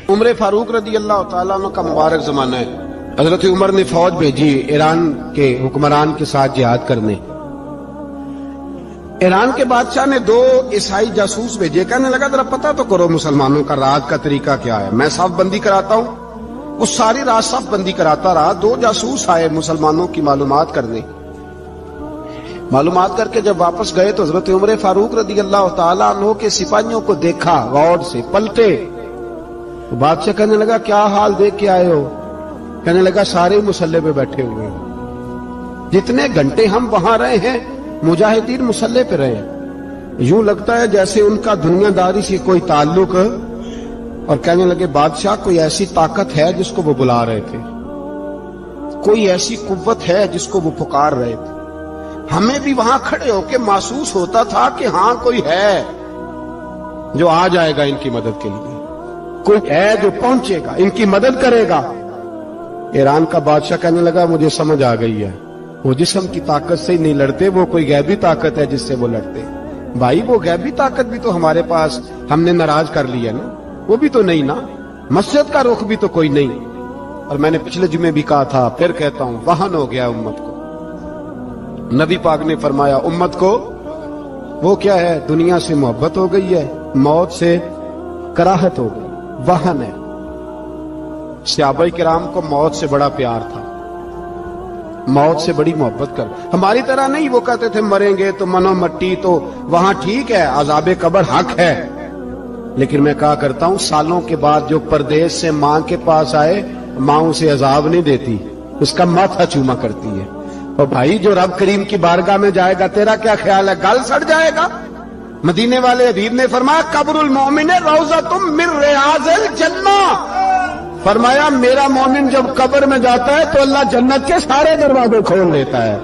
عمر فاروق رضی اللہ تعالیٰ عنہ کا مبارک زمانہ ہے. حضرت عمر نے فوج بھیجی ایران کے حکمران کے ساتھ جہاد کرنے. ایران کے بادشاہ نے 2 عیسائی جاسوس بھیجے. کہنے لگا ذرا پتہ تو کرو مسلمانوں کا راز کا طریقہ کیا ہے, میں صف بندی کراتا ہوں. وہ ساری رات صف بندی کراتا رہا. 2 جاسوس آئے مسلمانوں کی معلومات کرنے. معلومات کر کے جب واپس گئے تو حضرت عمر فاروق رضی اللہ تعالیٰ عنہ کے سپاہیوں کو دیکھا, غور سے پلٹے. تو بادشاہ کہنے لگا کیا حال دیکھ کے آئے ہو؟ کہنے لگا سارے مسلح پہ بیٹھے ہوئے ہیں, جتنے گھنٹے ہم وہاں رہے ہیں مجاہدین مسلح پہ رہے ہیں, یوں لگتا ہے جیسے ان کا دنیا داری سے کوئی تعلق. اور کہنے لگے بادشاہ کوئی ایسی طاقت ہے جس کو وہ بلا رہے تھے, کوئی ایسی قوت ہے جس کو وہ پکار رہے تھے. ہمیں بھی وہاں کھڑے ہو کے محسوس ہوتا تھا کہ ہاں کوئی ہے جو آ جائے گا ان کی مدد کے لیے, کوئی ہے جو پہنچے گا ان کی مدد کرے گا. ایران کا بادشاہ کہنے لگا مجھے سمجھ آ گئی ہے, وہ جسم کی طاقت سے ہی نہیں لڑتے, وہ کوئی غیبی طاقت ہے جس سے وہ لڑتے. بھائی وہ غیبی طاقت بھی تو ہمارے پاس ہم نے ناراض کر لی ہے نا, وہ بھی تو نہیں نا, مسجد کا رخ بھی تو کوئی نہیں. اور میں نے پچھلے جمعے بھی کہا تھا, پھر کہتا ہوں, وہن ہو گیا امت کو. نبی پاک نے فرمایا امت کو وہ کیا ہے, دنیا سے محبت ہو گئی ہے, موت سے کراہت ہو گئی, وہن ہے. صحابہ کرام کو موت سے بڑا پیار تھا, موت سے بڑی محبت کر. ہماری طرح نہیں, وہ کہتے تھے مریں گے تو منو مٹی, تو وہاں ٹھیک ہے عذاب قبر حق ہے, لیکن میں کہا کرتا ہوں سالوں کے بعد جو پردیس سے ماں کے پاس آئے, ماں اسے عذاب نہیں دیتی, اس کا ماتھا چوما کرتی ہے. اور بھائی جو رب کریم کی بارگاہ میں جائے گا تیرا کیا خیال ہے, گل سڑ جائے گا؟ مدینے والے حبیب نے فرمایا قبر المومن روضۃ من ریاض الجنہ. فرمایا میرا مومن جب قبر میں جاتا ہے تو اللہ جنت کے سارے دروازے کھول دیتا ہے,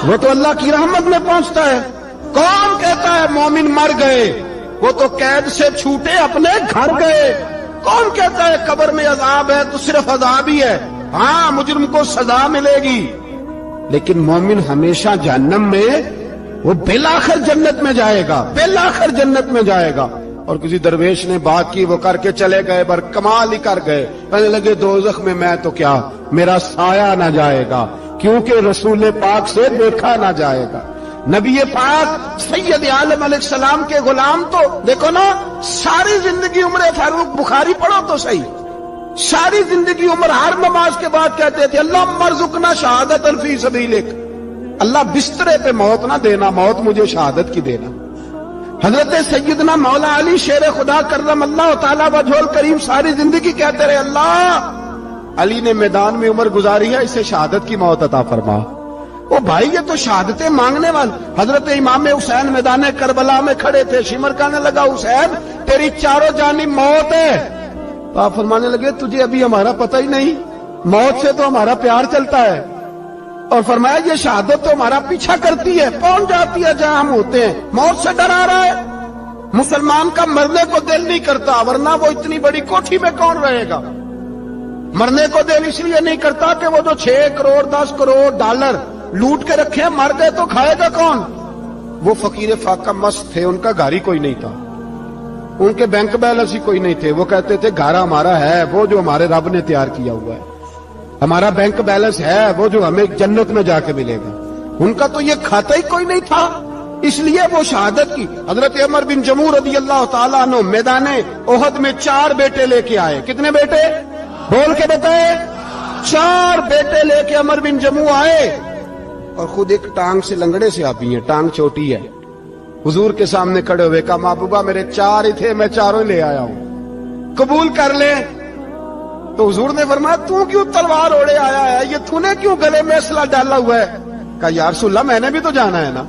وہ تو اللہ کی رحمت میں پہنچتا ہے. کون کہتا ہے مومن مر گئے, وہ تو قید سے چھوٹے اپنے گھر گئے. کون کہتا ہے قبر میں عذاب ہے تو صرف عذاب ہی ہے, ہاں مجرم کو سزا ملے گی, لیکن مومن ہمیشہ جہنم میں, وہ بالآخر جنت میں جائے گا, بالآخر جنت میں جائے گا. اور کسی درویش نے بات کی, وہ کر کے چلے گئے, بر کمال ہی کر گئے. کہنے لگے دوزخ میں میں تو کیا, میرا سایہ نہ جائے گا, کیونکہ رسول پاک سے دیکھا نہ جائے گا. نبی پاک سید عالم علیہ السلام کے غلام تو دیکھو نا, ساری زندگی عمر فاروق بخاری پڑھو تو صحیح, ساری زندگی عمر ہر نماز کے بعد کہتے تھے اللہم ارزقنا شہادت فی سبیلک, اللہ بسترے پہ موت نہ دینا, موت مجھے شہادت کی دینا. حضرت سیدنا مولا علی شیر خدا کرم اللہ تعالیٰ وجہ الکریم ساری زندگی کہتے رہے اللہ علی نے میدان میں عمر گزاری ہے, اسے شہادت کی موت عطا فرما. او بھائی یہ تو شہادتیں مانگنے والے. حضرت امام حسین میدان کربلا میں کھڑے تھے, شمر کہنے لگا حسین تیری چاروں جانب موت ہے. تو آپ فرمانے لگے تجھے ابھی ہمارا پتہ ہی نہیں, موت سے تو ہمارا پیار چلتا ہے. اور فرمایا یہ شہادت تو ہمارا پیچھا کرتی ہے, پہنچ جاتی ہے جہاں ہم ہوتے ہیں. موت سے ڈر آ رہا ہے, مسلمان کا مرنے کو دل نہیں کرتا, ورنہ وہ اتنی بڑی کوٹھی میں کون رہے گا. مرنے کو دل اس لیے نہیں کرتا کہ وہ جو 6 کروڑ 10 کروڑ ڈالر لوٹ کے رکھے, مر گئے تو کھائے گا کون. وہ فقیر فاقہ مست تھے, ان کا گھر ہی کوئی نہیں تھا, ان کے بینک بیلنس ہی کوئی نہیں تھے. وہ کہتے تھے گھر ہمارا ہے وہ جو ہمارے رب نے تیار کیا ہوا ہے, ہمارا بینک بیلنس ہے وہ جو ہمیں جنت میں جا کے ملے گا. ان کا تو یہ کھاتا ہی کوئی نہیں تھا, اس لیے وہ شہادت کی. حضرت عمر بن جموع رضی اللہ تعالیٰ عنہ میدان احد میں 4 بیٹے لے کے آئے. کتنے بیٹے بول کے بتائے؟ 4 بیٹے لے کے عمر بن جموع آئے, اور خود ایک ٹانگ سے لنگڑے سے آتی ہیں, ٹانگ چھوٹی ہے. حضور کے سامنے کھڑے ہوئے کہا محبوبہ میرے 4 ہی تھے, میں 4 لے آیا ہوں, قبول کر لے. تو حضور نے فرمایا تو کیوں تلوار اوڑے آیا ہے, یہ تو نے کیوں گلے میں اسلحہ ڈالا ہوا ہے؟ کہا یا رسول اللہ میں نے بھی تو جانا ہے نا.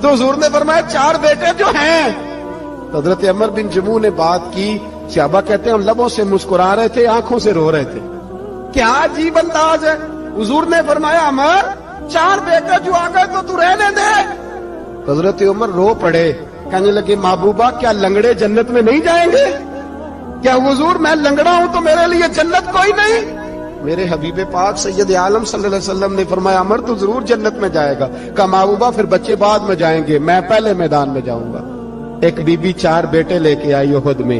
تو حضور نے فرمایا 4 بیٹے جو ہیں. حضرت عمر بن جموع نے بات کی, صحابہ کہتے ہیں ہم لبوں سے مسکرا رہے تھے, آنکھوں سے رو رہے تھے, کیا عجیب انداز ہے. حضور نے فرمایا عمر 4 بیٹے جو آ گئے تو تو رہنے دے. حضرت عمر رو پڑے, کہنے لگے محبوبہ کیا لنگڑے جنت میں نہیں جائیں گے؟ کیا حضور میں لنگڑا ہوں تو میرے لیے جنت کوئی نہیں؟ میرے حبیب پاک سید عالم صلی اللہ علیہ وسلم نے فرمایا عمر تو ضرور جنت میں جائے گا. کہا محبوبہ پھر بچے بعد میں جائیں گے, میں پہلے میدان میں جاؤں گا. ایک بی بی 4 بیٹے لے کے آئی احد میں,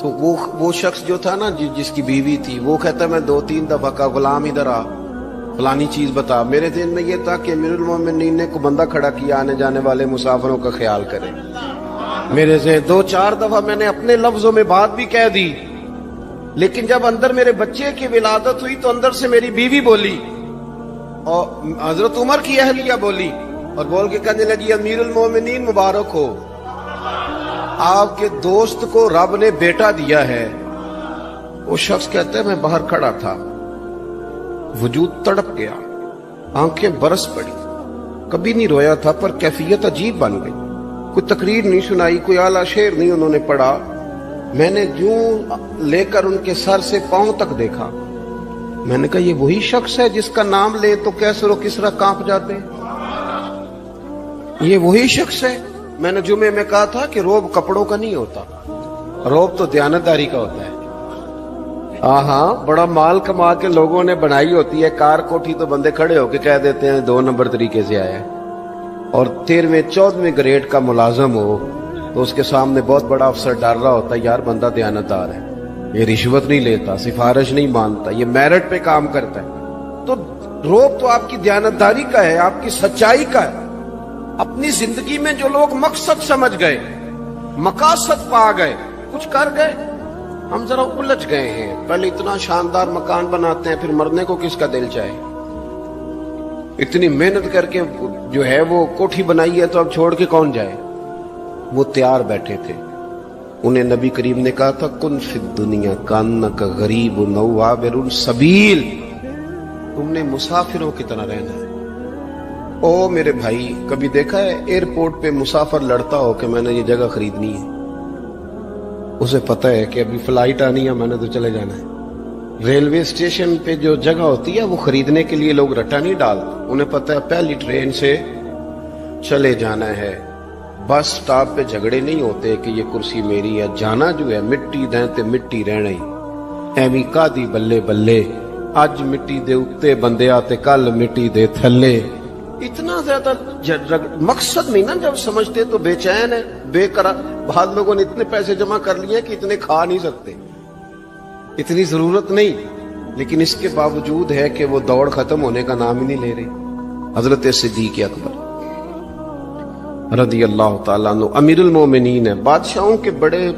تو وہ شخص جو تھا نا جس کی بیوی تھی، وہ کہتا میں 2-3 دفعہ کا غلام ادھر آ، فلانی چیز بتا. میرے ذہن میں یہ تھا کہ امیر المومنین نے کو بندہ کھڑا کیا آنے جانے والے مسافروں کا خیال کرے. میرے ذہن 2-4 دفعہ میں نے اپنے لفظوں میں بات بھی کہہ دی، لیکن جب اندر میرے بچے کی ولادت ہوئی تو اندر سے میری بیوی بولی اور حضرت عمر کی اہلیہ بولی اور بول کے کہنے لگی امیر المومنین مبارک ہو، آپ کے دوست کو رب نے بیٹا دیا ہے. وہ شخص کہتا ہے میں باہر کھڑا تھا، وجود تڑپ گیا، آنکھیں برس پڑی، کبھی نہیں رویا تھا پر کیفیت عجیب بن گئی. کوئی تقریر نہیں سنائی، کوئی اعلیٰ شعر نہیں انہوں نے پڑھا. میں نے جوں لے کر ان کے سر سے پاؤں تک دیکھا. میں نے کہا یہ وہی شخص ہے جس کا نام لے تو کیسر و کسرا کانپ جاتے ہیں، یہ وہی شخص ہے. میں نے جمعے میں کہا تھا کہ روب کپڑوں کا نہیں ہوتا، روب تو دیانتداری کا ہوتا ہے. ہاں بڑا مال کما کے لوگوں نے بنائی ہوتی ہے کار کوٹھی، تو بندے کھڑے ہو کے کہہ دیتے ہیں 2 نمبر طریقے سے آیا ہے. اور 13ویں-14ویں گریڈ کا ملازم ہو تو اس کے سامنے بہت بڑا افسر ڈر رہا ہوتا ہے یار بندہ دیانتدار ہے، یہ رشوت نہیں لیتا، سفارش نہیں مانتا، یہ میرٹ پہ کام کرتا ہے. تو روب تو آپ کی دیانتداری کا ہے، آپ کی سچائی کا ہے. اپنی زندگی میں جو لوگ مقصد سمجھ گئے، مقاصد پا گئے، کچھ کر گئے، ہم ذرا الجھ گئے ہیں. پہلے اتنا شاندار مکان بناتے ہیں، پھر مرنے کو کس کا دل چاہے. اتنی محنت کر کے جو ہے وہ کوٹھی بنائی ہے تو اب چھوڑ کے کون جائے. وہ تیار بیٹھے تھے. انہیں نبی کریم نے کہا تھا کن فی الدنیا کانک غریب او عابر السبیل، تم نے مسافروں کی طرح رہنا ہے. او میرے بھائی، کبھی دیکھا ہے ایئرپورٹ پہ مسافر لڑتا ہو کہ میں نے یہ جگہ خریدنی ہے؟ اسے پتہ ہے کہ ابھی فلائٹ آنی ہے، میں نے تو چلے جانا ہے. ریلوے اسٹیشن پہ جو جگہ ہوتی ہے وہ خریدنے کے لیے لوگ رٹا نہیں ڈالتے، انہیں پتہ ہے پہلی ٹرین سے چلے جانا ہے. بس سٹاپ پہ جھگڑے نہیں ہوتے کہ یہ کرسی میری ہے، جانا جو ہے مٹی دیں تے مٹی رہنا ہی. ایویں کادی بلے بلے، اج مٹی دے اتے بندے آتے کل مٹی دے تھلے. اتنا زیادہ مقصد نہیں نا جب سمجھتے تو بے چین ہے، بے قرار. بعض لوگوں نے اتنے پیسے جمع کر لیے کہ اتنے کھا نہیں سکتے، اتنی ضرورت نہیں، لیکن اس کے باوجود ہے کہ وہ دوڑ ختم ہونے کا نام ہی نہیں لے رہے. حضرت صدیق اکبر رضی اللہ تعالیٰ عنہ امیر المومنین ہے. بادشاہوں کے بڑے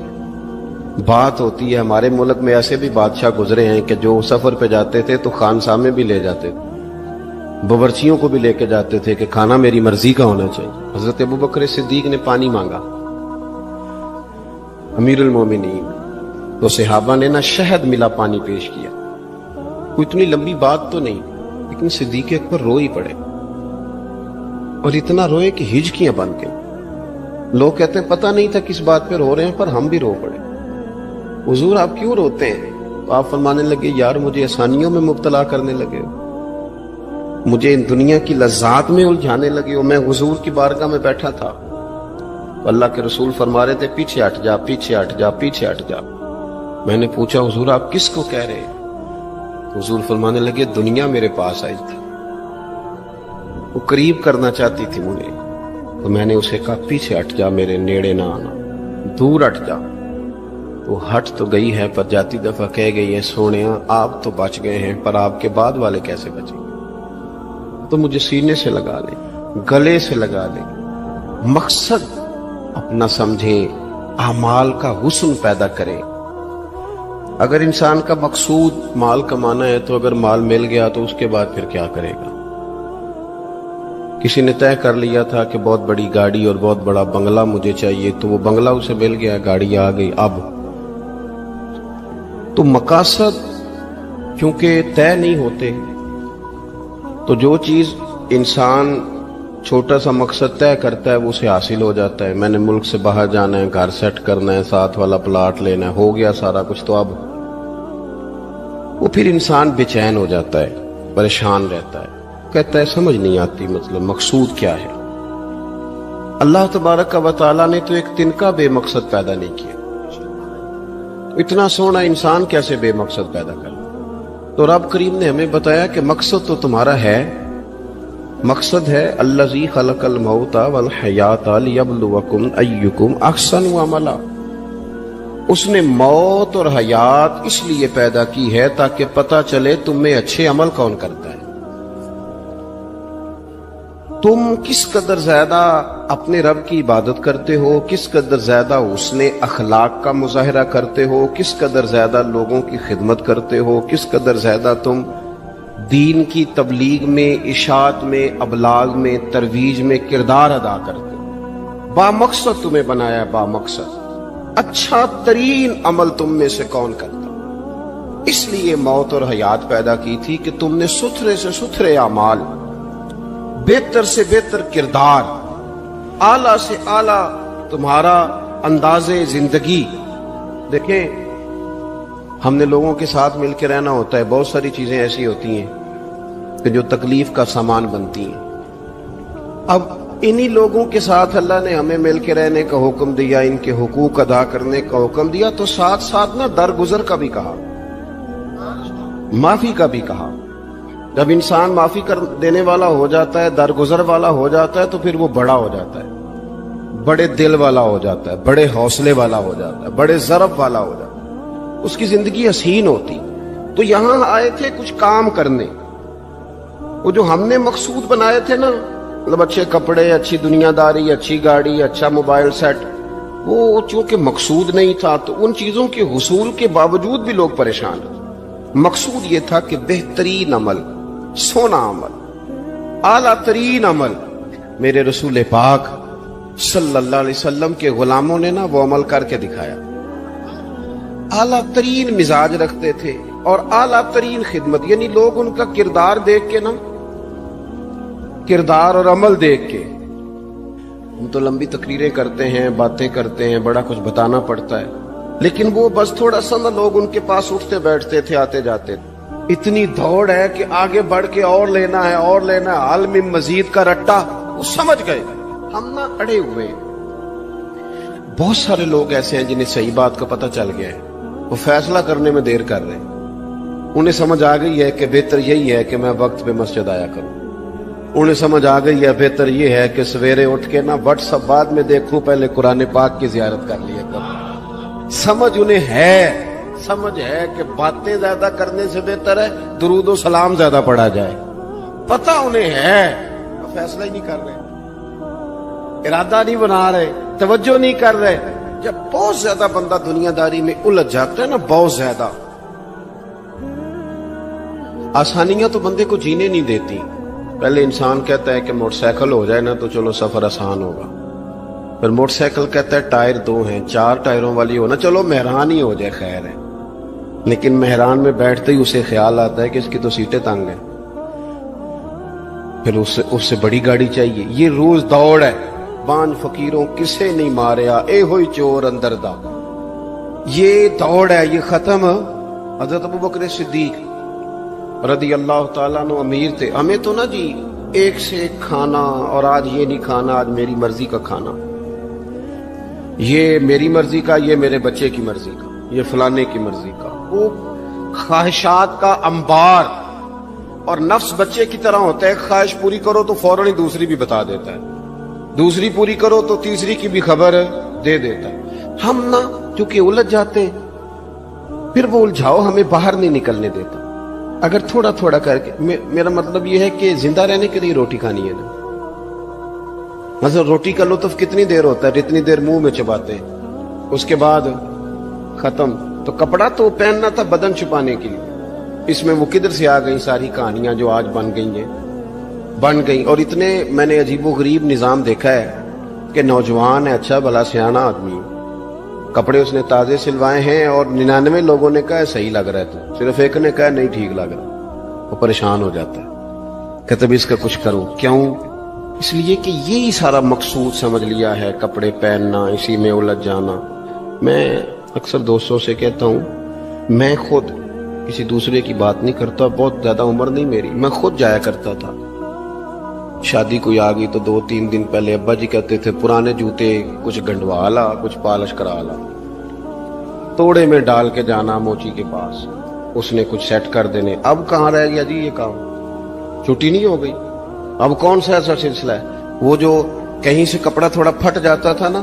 بات ہوتی ہے. ہمارے ملک میں ایسے بھی بادشاہ گزرے ہیں کہ جو سفر پہ جاتے تھے تو خانساہ میں بھی لے جاتے تھے، باورچیوں کو بھی لے کے جاتے تھے کہ کھانا میری مرضی کا ہونا چاہیے. حضرت ابوبکر صدیق نے پانی مانگا، امیر المومنین، تو صحابہ نے نہ شہد ملا پانی پیش کیا. کوئی اتنی لمبی بات تو نہیں، لیکن صدیق اکبر رو ہی پڑے، اور اتنا روئے کہ ہجکیاں بن گئیں. لوگ کہتے ہیں پتہ نہیں تھا کس بات پہ رو رہے ہیں، پر ہم بھی رو پڑے. حضور آپ کیوں روتے ہیں؟ تو آپ فرمانے لگے یار مجھے آسانیوں میں مبتلا کرنے لگے ہو، مجھے ان دنیا کی لذات میں الجھانے لگے ہو. میں حضور کی بارگاہ میں بیٹھا تھا تو اللہ کے رسول فرما رہے تھے پیچھے ہٹ جا، پیچھے ہٹ جا، پیچھے ہٹ جا. میں نے پوچھا حضور آپ کس کو کہہ رہے ہیں؟ حضور فرمانے لگے دنیا میرے پاس آئی تھی، وہ قریب کرنا چاہتی تھی مجھے، تو میں نے اسے کہا پیچھے ہٹ جا، میرے نیڑے نہ آنا، دور ہٹ جا. وہ ہٹ تو گئی ہے پر جاتی دفعہ کہہ گئی ہے سونیا آپ تو بچ گئے ہیں پر آپ کے بعد والے کیسے بچیں گے؟ تو مجھے سینے سے لگا لے، گلے سے لگا لے. مقصد اپنا سمجھیں، اعمال کا حسن پیدا کریں. اگر انسان کا مقصود مال کمانا ہے تو اگر مال مل گیا تو اس کے بعد پھر کیا کرے گا؟ کسی نے طے کر لیا تھا کہ بہت بڑی گاڑی اور بہت بڑا بنگلہ مجھے چاہیے، تو وہ بنگلہ اسے مل گیا، گاڑی آ گئی. اب تو مقاصد کیونکہ طے نہیں ہوتے، تو جو چیز انسان چھوٹا سا مقصد طے کرتا ہے وہ اسے حاصل ہو جاتا ہے. میں نے ملک سے باہر جانا ہے، گھر سیٹ کرنا ہے، ساتھ والا پلاٹ لینا ہے، ہو گیا سارا کچھ. تو اب وہ پھر انسان بے چین ہو جاتا ہے، پریشان رہتا ہے، کہتا ہے سمجھ نہیں آتی مطلب مقصود کیا ہے. اللہ تبارک و تعالیٰ نے تو ایک تنکا بے مقصد پیدا نہیں کیا. اتنا سونا انسان کیسے بے مقصد پیدا کر؟ تو رب کریم نے ہمیں بتایا کہ مقصد تو تمہارا ہے. مقصد ہے الذی خلق الموت والحیات لیبلوکم ایکم احسن عملا. اس نے موت اور حیات اس لیے پیدا کی ہے تاکہ پتہ چلے تم میں اچھے عمل کون کرتا ہے، تم کس قدر زیادہ اپنے رب کی عبادت کرتے ہو، کس قدر زیادہ حسن اخلاق کا مظاہرہ کرتے ہو، کس قدر زیادہ لوگوں کی خدمت کرتے ہو، کس قدر زیادہ تم دین کی تبلیغ میں، اشاعت میں، ابلاغ میں، ترویج میں کردار ادا کرتے ہو۔ با مقصد تمہیں بنایا، با مقصد اچھا ترین عمل تم میں سے کون کرتا، اس لیے موت اور حیات پیدا کی تھی کہ تم نے ستھرے سے ستھرے اعمال، بہتر سے بہتر کردار، اعلیٰ سے اعلیٰ تمہارا انداز زندگی۔ دیکھیں، ہم نے لوگوں کے ساتھ مل کے رہنا ہوتا ہے، بہت ساری چیزیں ایسی ہوتی ہیں کہ جو تکلیف کا سامان بنتی ہیں۔ اب انہی لوگوں کے ساتھ اللہ نے ہمیں مل کے رہنے کا حکم دیا، ان کے حقوق ادا کرنے کا حکم دیا، تو ساتھ ساتھ نا درگزر کا بھی کہا، معافی کا بھی کہا۔ جب انسان معافی کر دینے والا ہو جاتا ہے، درگزر والا ہو جاتا ہے، تو پھر وہ بڑا ہو جاتا ہے، بڑے دل والا ہو جاتا ہے، بڑے حوصلے والا ہو جاتا ہے، بڑے ضرب والا ہو جاتا ہے، اس کی زندگی حسین ہوتی۔ تو یہاں آئے تھے کچھ کام کرنے، وہ جو ہم نے مقصود بنائے تھے نا، مطلب اچھے کپڑے، اچھی دنیا داری، اچھی گاڑی، اچھا موبائل سیٹ، وہ چونکہ مقصود نہیں تھا تو ان چیزوں کے حصول کے باوجود بھی لوگ پریشان ہیں۔ مقصود یہ تھا کہ بہترین عمل، سونا عمل، اعلیٰ ترین عمل میرے رسول پاک صلی اللہ علیہ وسلم کے غلاموں نے نا وہ عمل کر کے دکھایا۔ اعلیٰ ترین مزاج رکھتے تھے اور اعلیٰ ترین خدمت، یعنی لوگ ان کا کردار دیکھ کے نا، کردار اور عمل دیکھ کے، ہم تو لمبی تقریریں کرتے ہیں، باتیں کرتے ہیں، بڑا کچھ بتانا پڑتا ہے، لیکن وہ بس تھوڑا سا نا لوگ ان کے پاس اٹھتے بیٹھتے تھے، آتے جاتے تھے۔ اتنی دوڑ ہے کہ آگے بڑھ کے اور لینا ہے، اور لینا ہے، عالم مزید کا رٹا، وہ سمجھ گئے ہم نہ اڑے ہوئے ہیں۔ بہت سارے لوگ ایسے ہیں جنہیں صحیح بات کا پتہ چل گیا ہے، وہ فیصلہ کرنے میں دیر کر رہے ہیں۔ انہیں سمجھ آ گئی ہے کہ بہتر یہی ہے کہ میں وقت پہ مسجد آیا کروں، انہیں سمجھ آ گئی ہے بہتر یہ ہے کہ سویرے اٹھ کے نا واٹس ایپ بعد میں دیکھوں، پہلے قرآن پاک کی زیارت کر لیا کروں۔ سمجھ انہیں ہے، سمجھ ہے کہ باتیں زیادہ کرنے سے بہتر ہے درود و سلام زیادہ پڑھا جائے، پتہ انہیں ہے، فیصلہ ہی نہیں کر رہے، ارادہ نہیں بنا رہے، توجہ نہیں کر رہے۔ جب بہت زیادہ بندہ دنیا داری میں الجھ جاتا ہے نا، بہت زیادہ، آسانیاں تو بندے کو جینے نہیں دیتی۔ پہلے انسان کہتا ہے کہ موٹر سائیکل ہو جائے نا تو چلو سفر آسان ہوگا، پھر موٹر سائیکل کہتا ہے ٹائر 2 ہیں، 4 ٹائروں والی ہونا، چلو مہران ہی ہو جائے خیر ہے، لیکن مہران میں بیٹھتے ہی اسے خیال آتا ہے کہ اس کی تو سیٹیں تنگ ہیں، پھر اس سے بڑی گاڑی چاہیے۔ یہ روز دوڑ ہے، بانج فقیروں کسے نہیں ماریا، اے ہوئی چور اندر دا، یہ دوڑ ہے، یہ ختم۔ حضرت ابوبکر صدیق رضی اللہ تعالیٰ عنہ امیر تھے، ہمیں تو نا جی ایک سے ایک کھانا، اور آج یہ نہیں کھانا، آج میری مرضی کا کھانا، یہ میری مرضی کا، یہ میرے بچے کی مرضی کا، یہ فلانے کی مرضی کا، وہ خواہشات کا انبار۔ اور نفس بچے کی طرح ہوتا ہے، خواہش پوری کرو تو فوراً ہی دوسری بھی بتا دیتا ہے، دوسری پوری کرو تو تیسری کی بھی خبر دے دیتا ہے۔ ہم نا کیونکہ الجھ جاتے ہیں، پھر وہ الجھاؤ ہمیں باہر نہیں نکلنے دیتا۔ اگر تھوڑا تھوڑا کر کے، میرا مطلب یہ ہے کہ زندہ رہنے کے لیے روٹی کھانی ہے نا، مثلا روٹی کا لطف کتنی دیر ہوتا ہے، جتنی دیر منہ میں چباتے ہیں، اس کے بعد ختم۔ تو کپڑا تو پہننا تھا بدن چھپانے کے لیے، اس میں وہ کدھر سے آ گئی ساری کہانیاں جو آج بن گئی۔ اور اتنے میں نے عجیب و غریب نظام دیکھا ہے کہ نوجوان ہے، اچھا بھلا سیانا آدمی، کپڑے اس نے تازے سلوائے ہیں، اور 99 لوگوں نے کہا صحیح لگ رہا ہے، تو صرف ایک نے کہا نہیں ٹھیک لگ رہا، وہ پریشان ہو جاتا ہے، کہتے بھی اس کا کچھ کرو۔ کیوں؟ اس لیے کہ یہی سارا مقصود سمجھ لیا ہے، کپڑے پہننا، اسی میں الجھ جانا۔ میں اکثر دوستوں سے کہتا ہوں، میں خود کسی دوسرے کی بات نہیں کرتا، بہت زیادہ عمر نہیں میری، میں خود جایا کرتا تھا، شادی کوئی آ گئی تو 2-3 دن پہلے ابا جی کہتے تھے پرانے جوتے کچھ گنڈوا لا، کچھ پالش کرا لا، توڑے میں ڈال کے جانا موچی کے پاس، اس نے کچھ سیٹ کر دینے۔ اب کہاں رہ گیا جی یہ کام، چھٹی نہیں ہو گئی، اب کون سا ایسا سلسلہ ہے؟ وہ جو کہیں سے کپڑا تھوڑا پھٹ جاتا تھا نا،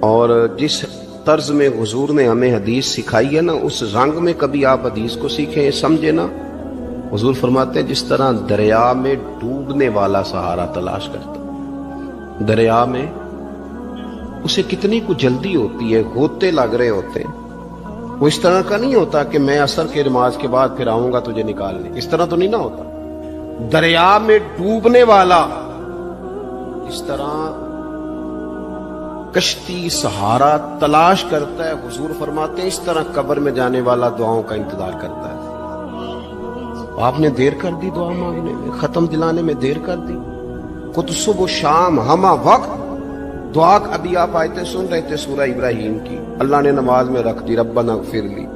اور جس طرز میں حضور نے ہمیں حدیث سکھائی ہے نا، اس رنگ میں کبھی آپ حدیث کو سیکھیں، سمجھے نا۔ حضور فرماتے ہیں جس طرح دریا میں ڈوبنے والا سہارا تلاش کرتا، دریا میں اسے کتنی کو جلدی ہوتی ہے، غوطے لگ رہے ہوتے ہیں، وہ اس طرح کا نہیں ہوتا کہ میں عصر کی نماز کے بعد پھر آؤں گا تجھے نکالنے، اس طرح تو نہیں نہ ہوتا۔ دریا میں ڈوبنے والا اس طرح کشتی سہارا تلاش کرتا ہے، حضور فرماتے ہیں اس طرح قبر میں جانے والا دعاؤں کا انتظار کرتا ہے۔ آپ نے دیر کر دی دعا مانگنے میں، ختم دلانے میں دیر کر دی، خود صبح و شام ہمہ وقت دعا۔ ابھی آپ آیتیں سن رہے تھے سورہ ابراہیم کی، اللہ نے نماز میں رکھ دی، ربنا اغفر لی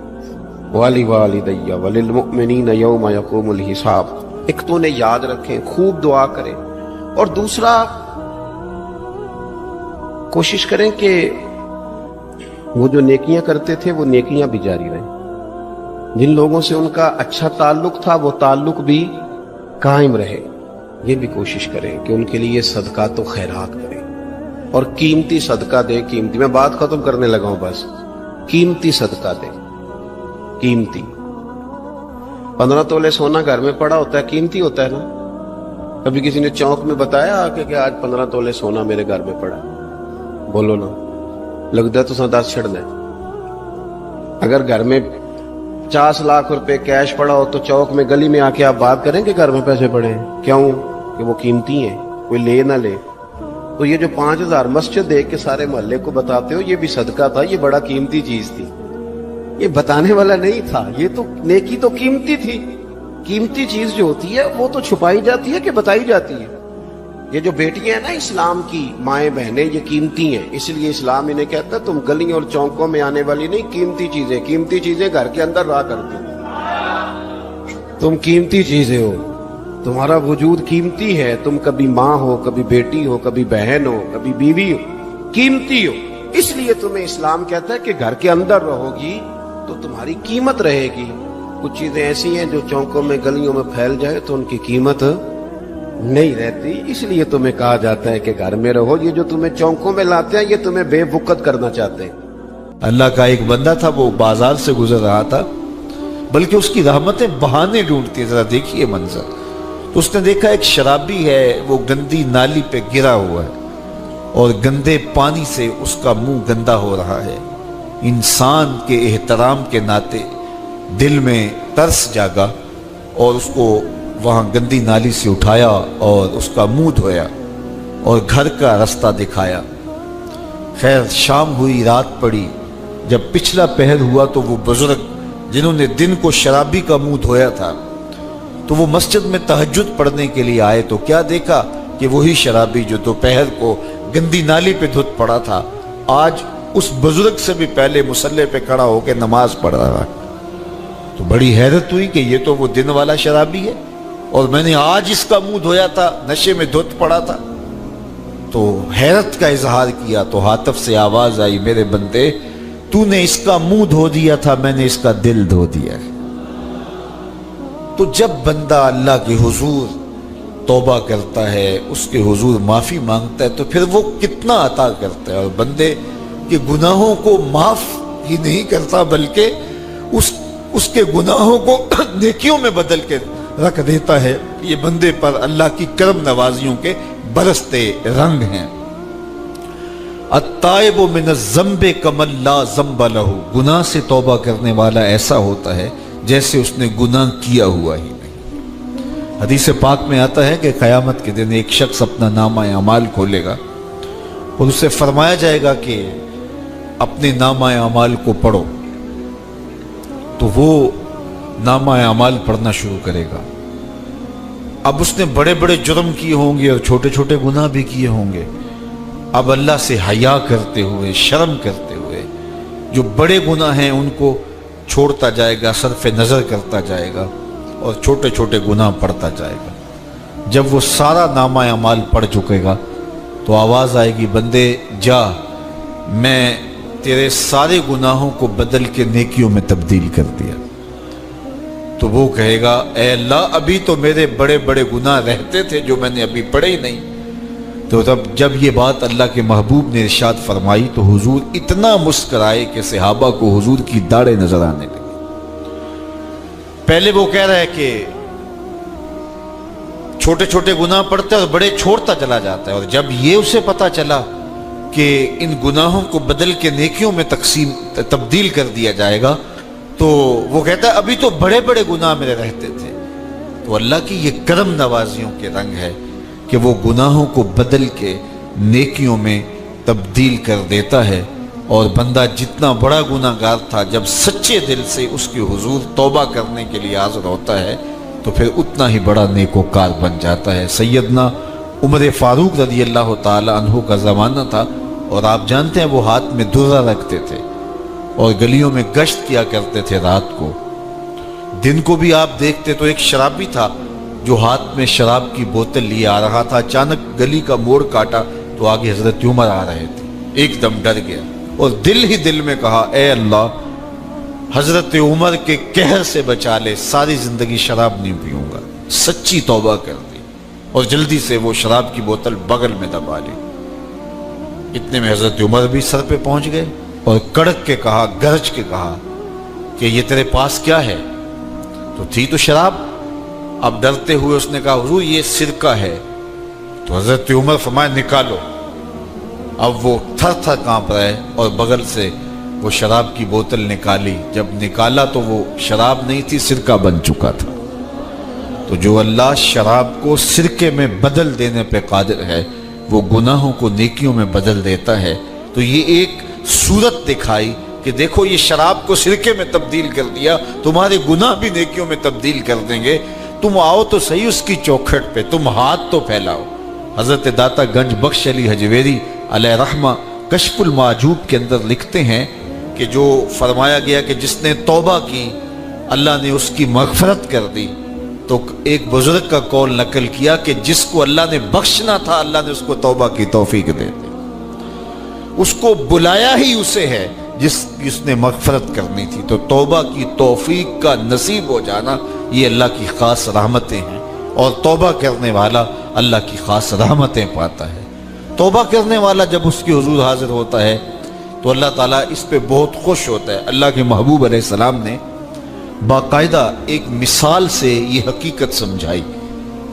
وَلِوَالِدَيَّ وَلِلْمُؤْمِنِينَ يَوْمَ يَقُومُ الْحِسَابُ۔ ایک تو انہیں یاد رکھیں، خوب دعا کریں، اور دوسرا کوشش کریں کہ وہ جو نیکیاں کرتے تھے وہ نیکیاں بھی جاری رہیں، جن لوگوں سے ان کا اچھا تعلق تھا وہ تعلق بھی قائم رہے، یہ بھی کوشش کریں کہ ان کے لیے صدقات و خیرات کریں، اور قیمتی صدقہ دے۔ قیمتی، میں بات ختم کرنے لگا ہوں، بس قیمتی صدقہ دے، قیمتی۔ 15 تولے سونا گھر میں پڑا ہوتا ہے، قیمتی ہوتا ہے نا۔ کبھی کسی نے چوک میں بتایا کہ آج 15 تولے سونا میرے گھر میں پڑا، بولو نا، لگتا ہے تو 10 چھڑنا ہے۔ اگر گھر میں 50 لاکھ روپے کیش پڑا ہو تو چوک میں گلی میں آ کے آپ بات کریں کہ گھر میں پیسے پڑے ہیں، کیوں؟ کہ وہ قیمتی ہیں، کوئی لے نہ لے۔ تو یہ جو 5000 مسجد دیکھ کے سارے محلے کو بتاتے ہو یہ بھی صدقہ تھا، یہ بڑا قیمتی چیز تھی، یہ بتانے والا نہیں تھا، یہ تو نیکی تو قیمتی تھی۔ قیمتی چیز جو ہوتی ہے وہ تو چھپائی جاتی ہے کہ بتائی جاتی ہے۔ یہ جو بیٹیاں ہیں نا اسلام کی مائیں بہنیں، یہ قیمتی ہیں، اس لیے اسلام انہیں کہتا ہے تم گلیوں اور چوکوں میں آنے والی نہیں، قیمتی چیزیں، قیمتی چیزیں گھر کے اندر رہا کرتی ہو، تم قیمتی چیزیں ہو، تمہارا وجود قیمتی ہے، تم کبھی ماں ہو، کبھی بیٹی ہو، کبھی بہن ہو، کبھی بیوی ہو، قیمتی ہو۔ اس لیے تمہیں اسلام کہتا ہے کہ گھر کے اندر رہو گی تو تمہاری قیمت رہے گی۔ کچھ چیزیں ایسی ہیں جو چوکوں میں گلیوں میں پھیل جائے تو ان کی قیمت نہیں رہتی، اس لیے تمہیں کہا جاتا ہے کہ گھر میں رہو۔ یہ جو تمہیں چوکوں میں لاتے ہیں یہ تمہیں بے وقت کرنا چاہتے ہیں۔ اللہ کا ایک بندہ تھا، وہ بازار سے گزر رہا تھا، بلکہ اس کی رحمتیں بہانے ڈھونڈتی، ذرا دیکھیے منظر۔ تو اس نے دیکھا ایک شرابی ہے، وہ گندی نالی پہ گرا ہوا ہے اور گندے پانی سے اس کا منہ گندا ہو رہا ہے۔ انسان کے احترام کے ناطے دل میں ترس جاگا اور اس کو وہاں گندی نالی سے اٹھایا اور اس کا منہ دھویا اور گھر کا رستہ دکھایا۔ خیر شام ہوئی، رات پڑی، جب پچھلا پہر ہوا تو وہ بزرگ جنہوں نے دن کو شرابی کا منہ دھویا تھا تو وہ مسجد میں تہجد پڑھنے کے لیے آئے تو کیا دیکھا کہ وہی شرابی جو دوپہر کو گندی نالی پہ دھت پڑا تھا آج اس بزرگ سے بھی پہلے مصلی پہ کھڑا ہو کے نماز پڑھ رہا ہے۔ تو بڑی حیرت ہوئی کہ یہ تو وہ دن والا شرابی ہے اور میں نے آج اس کا منہ دھویا تھا، نشے میں دھت پڑا تھا۔ تو حیرت کا اظہار کیا تو ہاتف سے آواز آئی، میرے بندے تو نے اس کا منہ دھو دیا تھا، میں نے اس کا دل دھو دیا ہے۔ تو جب بندہ اللہ کے حضور توبہ کرتا ہے، اس کے حضور معافی مانگتا ہے تو پھر وہ کتنا عطا کرتا ہے، اور بندے کے گناہوں کو معاف ہی نہیں کرتا بلکہ اس کے گناہوں کو نیکیوں میں بدل کے رکھ دیتا ہے۔ یہ بندے پر اللہ کی کرم نوازیوں کے برستے رنگ ہیں۔ التائب من الذنب کمن لا ذنب لہ، گناہ سے توبہ کرنے والا ایسا ہوتا ہے جیسے اس نے گناہ کیا ہوا ہی نہیں۔ حدیث پاک میں آتا ہے کہ قیامت کے دن ایک شخص اپنا نامہ اعمال کھولے گا اور اسے فرمایا جائے گا کہ اپنے نامہ اعمال کو پڑھو، تو وہ نامہ اعمال پڑھنا شروع کرے گا۔ اب اس نے بڑے بڑے جرم کیے ہوں گے اور چھوٹے چھوٹے گناہ بھی کیے ہوں گے۔ اب اللہ سے حیا کرتے ہوئے، شرم کرتے ہوئے جو بڑے گناہ ہیں ان کو چھوڑتا جائے گا، صرف نظر کرتا جائے گا اور چھوٹے چھوٹے گناہ پڑھتا جائے گا۔ جب وہ سارا نامہ اعمال پڑھ چکے گا تو آواز آئے گی، بندے جا، میں تیرے سارے گناہوں کو بدل کے نیکیوں میں تبدیل کر دیا۔ تو وہ کہے گا، اے اللہ ابھی تو میرے بڑے بڑے گناہ رہتے تھے جو میں نے ابھی پڑھے ہی نہیں۔ تو جب یہ بات اللہ کے محبوب نے ارشاد فرمائی تو حضور اتنا مسکرائے کہ صحابہ کو حضور کی داڑھیں نظر آنے لگی۔ پہلے وہ کہہ رہا ہے کہ چھوٹے چھوٹے گناہ پڑتے اور بڑے چھوڑتا چلا جاتا ہے، اور جب یہ اسے پتا چلا کہ ان گناہوں کو بدل کے نیکیوں میں تبدیل کر دیا جائے گا تو وہ کہتا ہے ابھی تو بڑے بڑے گناہ میرے رہتے تھے۔ تو اللہ کی یہ کرم نوازیوں کے رنگ ہے کہ وہ گناہوں کو بدل کے نیکیوں میں تبدیل کر دیتا ہے، اور بندہ جتنا بڑا گناہ گار تھا جب سچے دل سے اس کے حضور توبہ کرنے کے لیے حاضر ہوتا ہے تو پھر اتنا ہی بڑا نیکوکار بن جاتا ہے۔ سیدنا عمر فاروق رضی اللہ تعالی عنہ کا زمانہ تھا، اور آپ جانتے ہیں وہ ہاتھ میں درہ رکھتے تھے اور گلیوں میں گشت کیا کرتے تھے رات کو۔ دن کو بھی آپ دیکھتے تو ایک شرابی تھا جو ہاتھ میں شراب کی بوتل لیے آ رہا تھا، اچانک گلی کا موڑ کاٹا تو آگے حضرت عمر آ رہے تھے، ایک دم ڈر گیا اور دل ہی دل میں کہا اے اللہ حضرت عمر کے قہر سے بچا لے، ساری زندگی شراب نہیں پیوں گا۔ سچی توبہ کر دی اور جلدی سے وہ شراب کی بوتل بغل میں دبا لی۔ اتنے میں حضرت عمر بھی سر پہ پہنچ گئے اور کڑک کے کہا، گرج کے کہا کہ یہ تیرے پاس کیا ہے؟ تو تھی تو شراب۔ اب ڈرتے ہوئے اس نے کہا حضور یہ سرکہ ہے۔ تو حضرت عمر فرمایا نکالو۔ اب وہ تھر تھر کانپ رہے اور بغل سے وہ شراب کی بوتل نکالی۔ جب نکالا تو وہ شراب نہیں تھی، سرکہ بن چکا تھا۔ تو جو اللہ شراب کو سرکے میں بدل دینے پہ قادر ہے وہ گناہوں کو نیکیوں میں بدل دیتا ہے۔ تو یہ ایک صورت دکھائی کہ دیکھو یہ شراب کو سرکے میں تبدیل کر دیا، تمہارے گناہ بھی نیکیوں میں تبدیل کر دیں گے۔ تم آؤ تو صحیح اس کی چوکھٹ پہ، تم ہاتھ تو پھیلاؤ۔ حضرت داتا گنج بخش علی حجویری علیہ رحمہ کشف المعجوب کے اندر لکھتے ہیں کہ جو فرمایا گیا کہ جس نے توبہ کی اللہ نے اس کی مغفرت کر دی، تو ایک بزرگ کا قول نقل کیا کہ جس کو اللہ نے بخشنا تھا اللہ نے اس کو توبہ کی توفیق دے دی۔ اس کو بلایا ہی اسے ہے جس نے مغفرت کرنی تھی۔ تو توبہ کی توفیق کا نصیب ہو جانا یہ اللہ کی خاص رحمتیں ہیں، اور توبہ کرنے والا اللہ کی خاص رحمتیں پاتا ہے۔ توبہ کرنے والا جب اس کے حضور حاضر ہوتا ہے تو اللہ تعالیٰ اس پہ بہت خوش ہوتا ہے۔ اللہ کے محبوب علیہ السلام نے باقاعدہ ایک مثال سے یہ حقیقت سمجھائی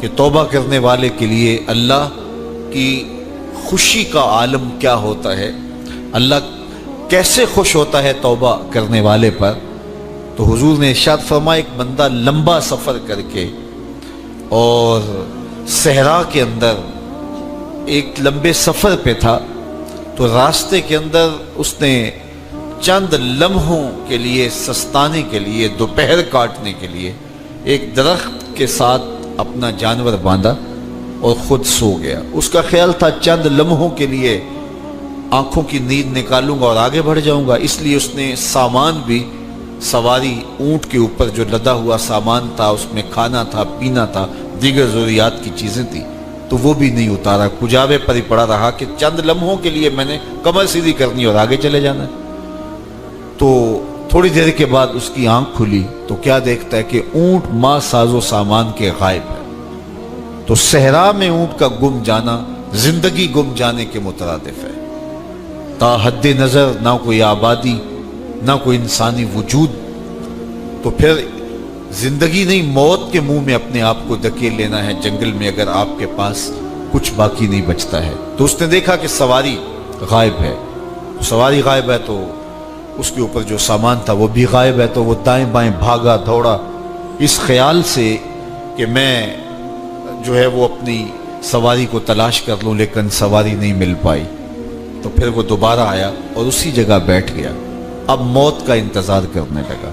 کہ توبہ کرنے والے کے لیے اللہ کی خوشی کا عالم کیا ہوتا ہے، اللہ کیسے خوش ہوتا ہے توبہ کرنے والے پر۔ تو حضور نے ارشاد فرمایا ایک بندہ لمبا سفر کر کے اور صحرا کے اندر ایک لمبے سفر پہ تھا، تو راستے کے اندر اس نے چند لمحوں کے لیے سستانے کے لیے، دوپہر کاٹنے کے لیے ایک درخت کے ساتھ اپنا جانور باندھا اور خود سو گیا۔ اس کا خیال تھا چند لمحوں کے لیے آنکھوں کی نیند نکالوں گا اور آگے بڑھ جاؤں گا، اس لیے اس نے سامان بھی سواری اونٹ کے اوپر جو لدا ہوا سامان تھا، اس میں کھانا تھا، پینا تھا، دیگر ضروریات کی چیزیں تھیں، تو وہ بھی نہیں اتارا، کجاوے پر ہی پڑا رہا کہ چند لمحوں کے لیے میں نے کمر سیدھی کرنی اور آگے چلے جانا ہے۔ تو تھوڑی دیر کے بعد اس کی آنکھ کھلی تو کیا دیکھتا ہے کہ اونٹ ماں ساز و سامان کے غائب ہے۔ تو صحرا میں اونٹ کا گم جانا زندگی گم جانے کے مترادف ہے۔ تا حد نظر نہ کوئی آبادی، نہ کوئی انسانی وجود، تو پھر زندگی نہیں موت کے منہ میں اپنے آپ کو دھکیل لینا ہے جنگل میں اگر آپ کے پاس کچھ باقی نہیں بچتا ہے۔ تو اس نے دیکھا کہ سواری غائب ہے، سواری غائب ہے تو اس کے اوپر جو سامان تھا وہ بھی غائب ہے، تو وہ دائیں بائیں بھاگا دوڑا اس خیال سے کہ میں جو ہے وہ اپنی سواری کو تلاش کر لوں، لیکن سواری نہیں مل پائی۔ تو پھر وہ دوبارہ آیا اور اسی جگہ بیٹھ گیا، اب موت کا انتظار کرنے لگا۔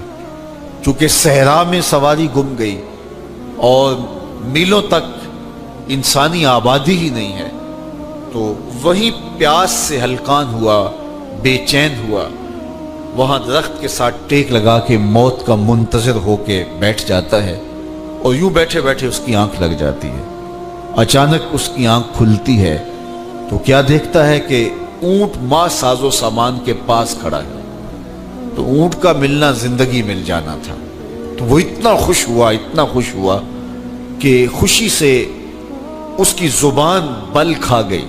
چونکہ صحرا میں سواری گم گئی اور میلوں تک انسانی آبادی ہی نہیں ہے، تو وہی پیاس سے ہلکان ہوا، بے چین ہوا، وہاں درخت کے ساتھ ٹیک لگا کے موت کا منتظر ہو کے بیٹھ جاتا ہے، اور یوں بیٹھے بیٹھے اس کی آنکھ لگ جاتی ہے۔ اچانک اس کی آنکھ کھلتی ہے تو کیا دیکھتا ہے کہ اونٹ ماں ساز و سامان کے پاس کھڑا ہے۔ تو اونٹ کا ملنا زندگی مل جانا تھا، تو وہ اتنا خوش ہوا کہ خوشی سے اس کی زبان بل کھا گئی.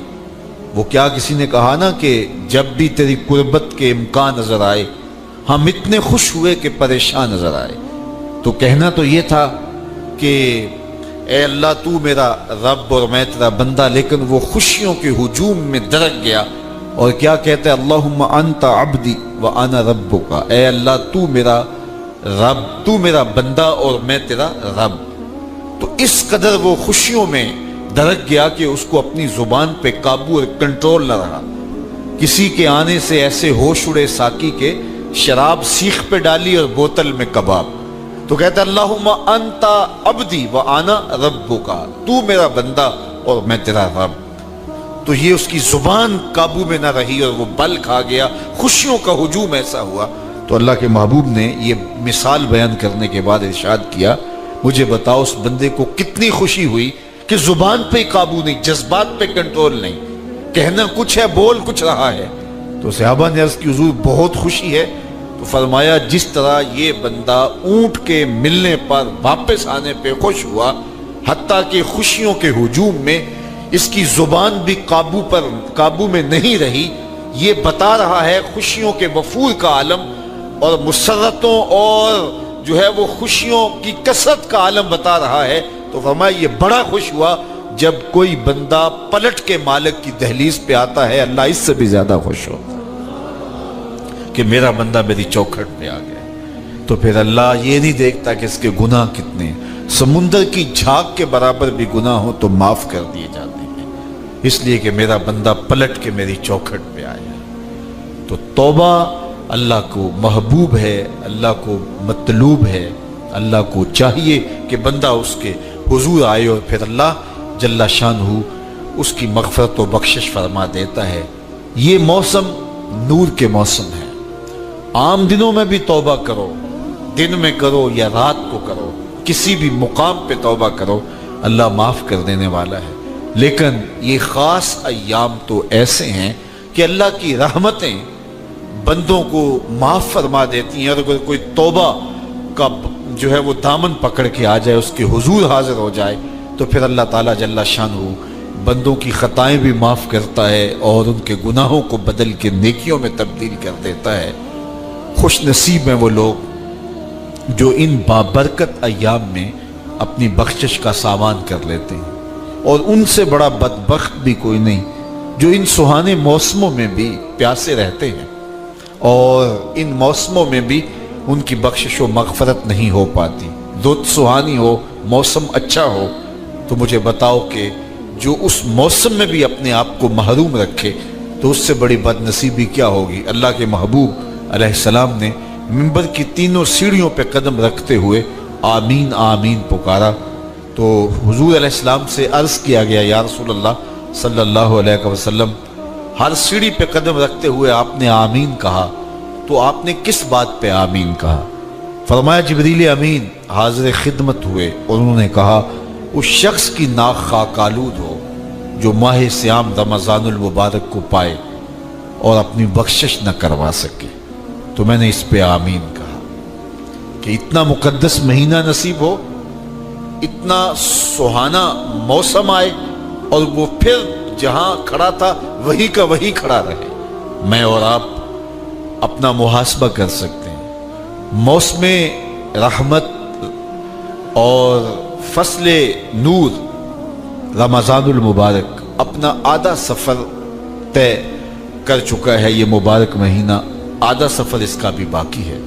وہ کیا کسی نے کہا نا کہ جب بھی تیری قربت کے امکان نظر آئے ہم اتنے خوش ہوئے کہ پریشان نظر آئے. تو کہنا تو یہ تھا کہ اے اللہ تو میرا رب اور میں تیرا بندہ، لیکن وہ خوشیوں کے ہجوم میں درک گیا اور کیا کہتا ہے اللہم انت عبدی وانا ربک، اے اللہ تو میرا رب، تو میرا بندہ اور میں تیرا رب. تو اس قدر وہ خوشیوں میں درک گیا کہ اس کو اپنی زبان پہ قابو اور کنٹرول نہ رہا. کسی کے آنے سے ایسے ہوش اڑے ساقی کے، شراب سیخ پہ ڈالی اور بوتل میں کباب. تو کہتا ہے اللہم انت عبدی وانا ربک، تو میرا بندہ اور میں تیرا رب. تو یہ اس کی زبان قابو میں نہ رہی اور وہ بل کھا گیا، خوشیوں کا ہجوم ایسا ہوا. تو اللہ کے محبوب نے یہ مثال بیان کرنے کے بعد ارشاد کیا مجھے بتاؤ اس بندے کو کتنی خوشی ہوئی کہ زبان پہ قابو نہیں، جذبات پہ کنٹرول نہیں، کہنا کچھ ہے بول کچھ رہا ہے. تو صحابہ نے عرض کی حضور بہت خوشی ہے. تو فرمایا جس طرح یہ بندہ اونٹ کے ملنے پر واپس آنے پہ خوش ہوا، حتیٰ کہ خوشیوں کے ہجوم میں اس کی زبان بھی قابو میں نہیں رہی، یہ بتا رہا ہے خوشیوں کے وفور کا عالم اور مسرتوں اور جو ہے وہ خوشیوں کی کثرت کا عالم بتا رہا ہے. تو فرمایا یہ بڑا خوش ہوا جب کوئی بندہ پلٹ کے مالک کی دہلیز پہ آتا ہے، اللہ اس سے بھی زیادہ خوش ہوتا کہ میرا بندہ میری چوکھٹ پہ آ گیا. تو پھر اللہ یہ نہیں دیکھتا کہ اس کے گناہ کتنے ہیں، سمندر کی جھاگ کے برابر بھی گناہ ہو تو معاف کر دیے جاتے ہیں، اس لیے کہ میرا بندہ پلٹ کے میری چوکھٹ پہ آیا. تو توبہ اللہ کو محبوب ہے، اللہ کو مطلوب ہے، اللہ کو چاہیے کہ بندہ اس کے حضور آئے اور پھر اللہ جل شانہ اس کی مغفرت و بخشش فرما دیتا ہے. یہ موسم نور کے موسم ہے. عام دنوں میں بھی توبہ کرو، دن میں کرو یا رات کو کرو، کسی بھی مقام پہ توبہ کرو، اللہ معاف کر دینے والا ہے. لیکن یہ خاص ایام تو ایسے ہیں کہ اللہ کی رحمتیں بندوں کو معاف فرما دیتی ہیں. اور اگر کوئی توبہ کا جو ہے وہ دامن پکڑ کے آ جائے، اس کے حضور حاضر ہو جائے، تو پھر اللہ تعالیٰ جل شانہ بندوں کی خطائیں بھی معاف کرتا ہے اور ان کے گناہوں کو بدل کے نیکیوں میں تبدیل کر دیتا ہے. خوش نصیب ہیں وہ لوگ جو ان بابرکت ایام میں اپنی بخشش کا سامان کر لیتے ہیں، اور ان سے بڑا بدبخت بھی کوئی نہیں جو ان سہانے موسموں میں بھی پیاسے رہتے ہیں اور ان موسموں میں بھی ان کی بخشش و مغفرت نہیں ہو پاتی. رت سہانی ہو، موسم اچھا ہو، تو مجھے بتاؤ کہ جو اس موسم میں بھی اپنے آپ کو محروم رکھے تو اس سے بڑی بد نصیبی کیا ہوگی. اللہ کے محبوب علیہ السلام نے منبر کی تینوں سیڑھیوں پہ قدم رکھتے ہوئے آمین آمین پکارا. تو حضور علیہ السلام سے عرض کیا گیا یا رسول اللہ صلی اللہ علیہ وسلم، ہر سیڑھی پہ قدم رکھتے ہوئے آپ نے آمین کہا، تو آپ نے کس بات پہ آمین کہا؟ فرمایا جبریل امین حاضر خدمت ہوئے اور انہوں نے کہا اس شخص کی ناک خاک آلود ہو جو ماہ صیام رمضان المبارک کو پائے اور اپنی بخشش نہ کروا سکے. تو میں نے اس پہ آمین کہا کہ اتنا مقدس مہینہ نصیب ہو، اتنا سہانا موسم آئے اور وہ پھر جہاں کھڑا تھا وہی کا وہی کھڑا رہے. میں اور آپ اپنا محاسبہ کر سکتے ہیں. موسم رحمت اور فصل نور رمضان المبارک اپنا آدھا سفر طے کر چکا ہے. یہ مبارک مہینہ آدھا سفر اس کا بھی باقی ہے.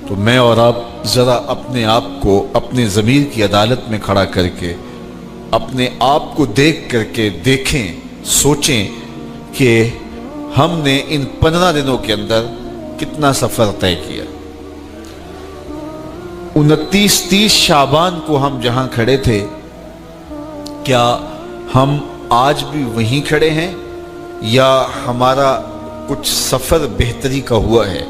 تو میں اور آپ ذرا اپنے آپ کو اپنے ضمیر کی عدالت میں کھڑا کر کے اپنے آپ کو دیکھ کر کے دیکھیں، سوچیں کہ ہم نے ان 15 دنوں کے اندر کتنا سفر طے کیا. 29-30 شعبان کو ہم جہاں کھڑے تھے، کیا ہم آج بھی وہیں کھڑے ہیں یا ہمارا کچھ سفر بہتری کا ہوا ہے؟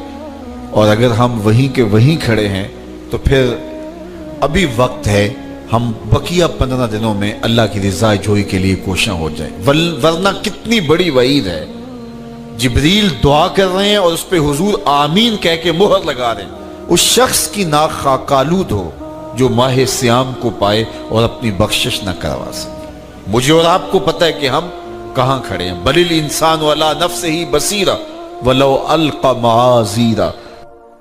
اور اگر ہم وہیں کے وہیں کھڑے ہیں تو پھر ابھی وقت ہے ہم بقیہ 15 دنوں میں اللہ کی رضا جوئی کے لیے کوشاں ہو جائیں. ورنہ کتنی بڑی وعید ہے. جبریل دعا کر رہے ہیں اور اس پہ حضور آمین کہہ کے مہر لگا رہے ہیں. اس شخص کی ناک خاک آلود ہو جو ماہ صیام کو پائے اور اپنی بخشش نہ کروا سکے. مجھے اور آپ کو پتہ ہے کہ ہم کہاں کھڑے ہیں. بل الانسان علی نفسہ بصیرہ ولو القی معاذیرہ.